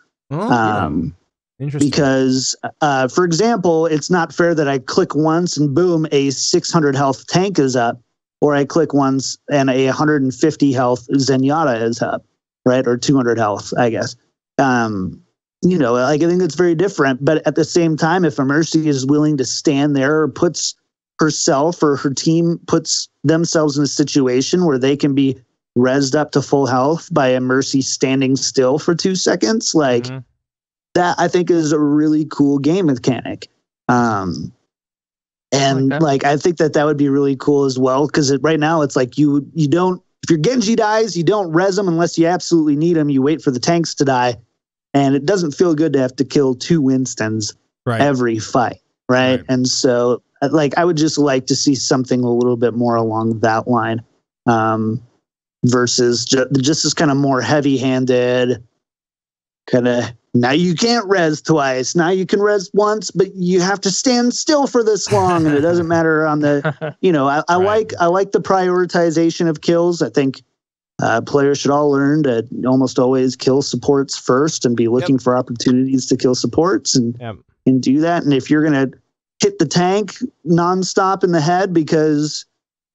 Because, for example, it's not fair that I click once and boom, a 600 health tank is up. or I click once and a 150 health Zenyatta is up, right? Or 200 health, I guess. You know, like I think it's very different. But at the same time, if a Mercy is willing to stand there or puts herself or her team puts themselves in a situation where they can be rezzed up to full health by a Mercy standing still for 2 seconds, like that I think is a really cool game mechanic. And like I think that would be really cool as well, because right now it's like you don't, if your Genji dies, you don't res them unless you absolutely need them. You wait for the tanks to die, and it doesn't feel good to have to kill 2 Winstons every fight, right? And so like I would just like to see something a little bit more along that line, versus just this kind of more heavy-handed kind of, now you can't res twice, now you can res once, but you have to stand still for this long, and it doesn't matter on the, you know, I like the prioritization of kills. I think players should all learn to almost always kill supports first and be looking for opportunities to kill supports and do that. And if you're going to hit the tank nonstop in the head because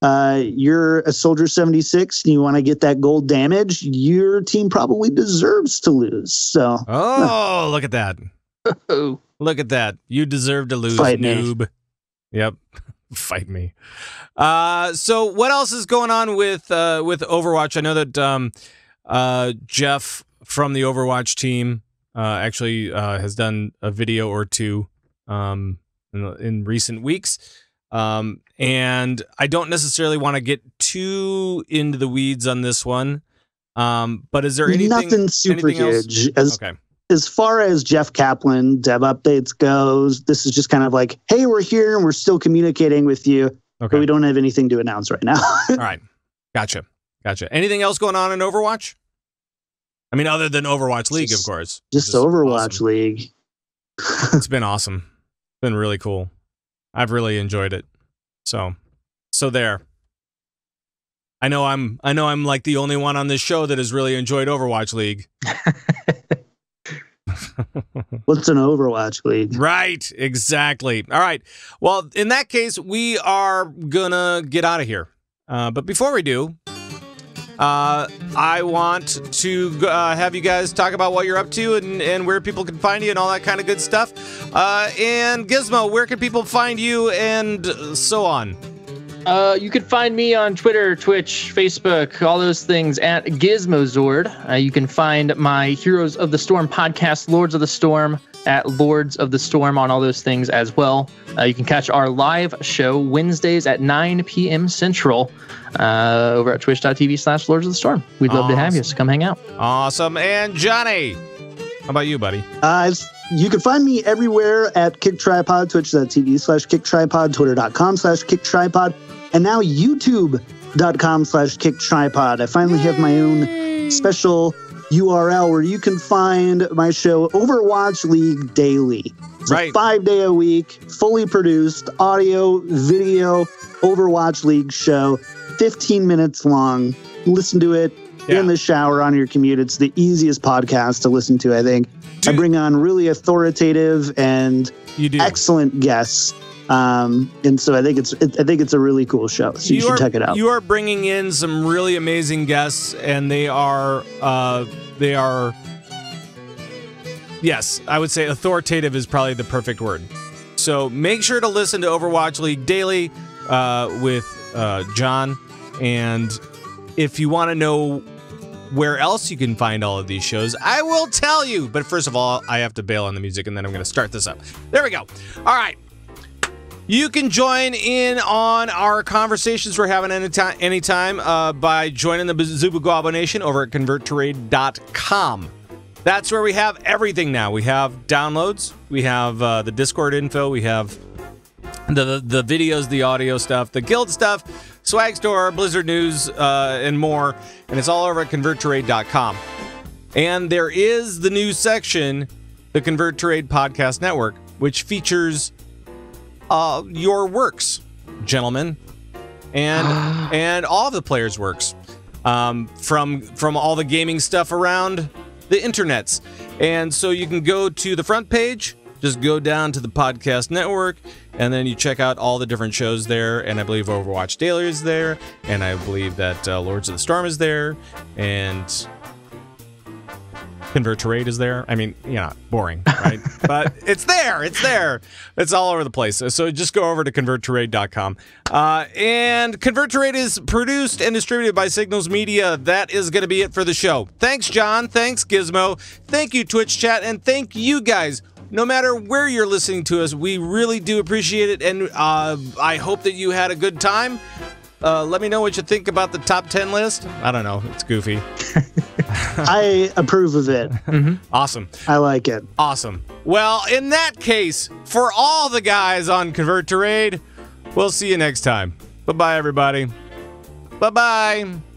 you're a Soldier 76 and you want to get that gold damage, your team probably deserves to lose. So, look at that. Look at that. You deserve to lose, Fight noob. Me. Yep. Fight me. So what else is going on with Overwatch? I know that Jeff from the Overwatch team actually has done a video or two in recent weeks. And I don't necessarily want to get too into the weeds on this one. But is there nothing super huge as far as Jeff Kaplan dev updates goes? This is just kind of like, hey, we're here and we're still communicating with you, but we don't have anything to announce right now. All right. Gotcha. Anything else going on in Overwatch? I mean, other than Overwatch League, of course. Just Overwatch League. It's been awesome. It's been really cool. I've really enjoyed it. So there. I know I'm like the only one on this show that has really enjoyed Overwatch League. What's an Overwatch League? Right, exactly. All right. Well, in that case, we are gonna get out of here. But before we do, I want to have you guys talk about what you're up to and where people can find you and all that kind of good stuff. And Gizmo, where can people find you and so on? You can find me on Twitter, Twitch, Facebook, all those things at Gizmozord. You can find my Heroes of the Storm podcast, Lords of the Storm, at Lords of the Storm on all those things as well. You can catch our live show Wednesdays at 9 p.m. Central over at twitch.tv/Lords of the Storm. We'd love to have you, so come hang out. Awesome. And Johnny, how about you, buddy? You can find me everywhere at Kick Tripod, twitch.tv/Kick Tripod, twitter.com/Kick Tripod, and now youtube.com/Kick Tripod. I finally have my own special URL where you can find my show Overwatch League Daily. It's a 5-day-a-week, fully produced audio, video, Overwatch League show, 15 minutes long. Listen to it in the shower on your commute. It's the easiest podcast to listen to, I think. I bring on really authoritative and excellent guests. And so I think it's a really cool show. So you should check it out. You are bringing in some really amazing guests, and they are yes, I would say authoritative is probably the perfect word. So make sure to listen to Overwatch League Daily with John, and if you want to know where else you can find all of these shows, I will tell you. But first of all, I have to bail on the music, and then I'm going to start this up. There we go. All right. You can join in on our conversations we're having anytime by joining the Zubuguabo Nation over at converttorade.com. That's where we have everything now. We have downloads. We have the Discord info. We have the videos, the audio stuff, the guild stuff, swag store, Blizzard news, and more. And it's all over at converttorade.com. And there is the new section, the Convert to Raid Podcast Network, which features your works, gentlemen, and all of the players' works, from all the gaming stuff around the internets. And so you can go to the front page, just go down to the podcast network, and then you check out all the different shows there. And I believe Overwatch Daily is there, and I believe that Lords of the Storm is there, and Convert to Raid is there. I mean, boring, right? But it's there. It's there. It's all over the place. So just go over to converttoraid.com. And Convert to Raid is produced and distributed by Signals Media. That is going to be it for the show. Thanks, John. Thanks, Gizmo. Thank you, Twitch chat. And thank you guys. No matter where you're listening to us, we really do appreciate it. And I hope that you had a good time. Let me know what you think about the top 10 list. I don't know. It's goofy. I approve of it. Mm-hmm. Awesome. I like it. Awesome. Well, in that case, for all the guys on Convert to Raid, we'll see you next time. Bye-bye, everybody. Bye-bye.